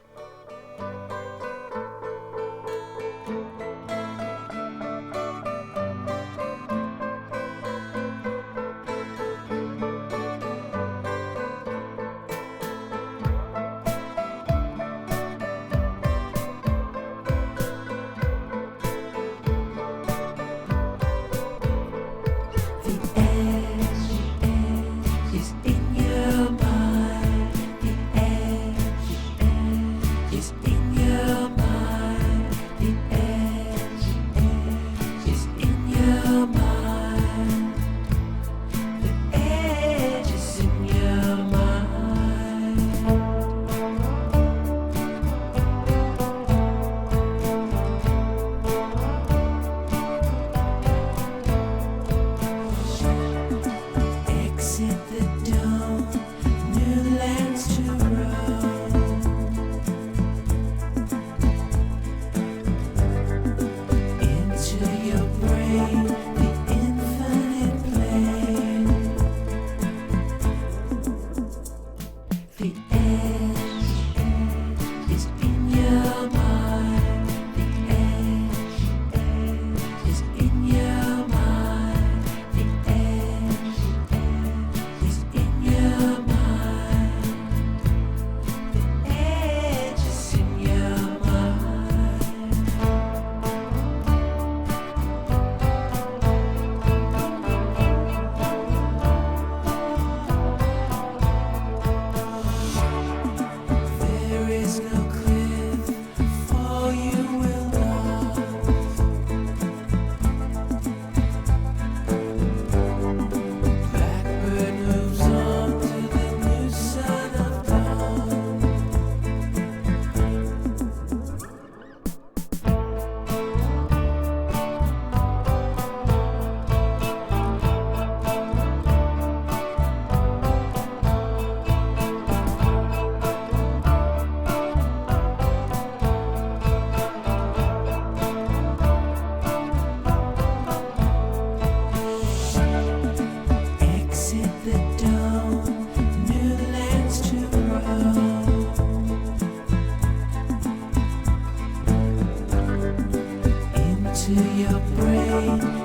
Into your brain.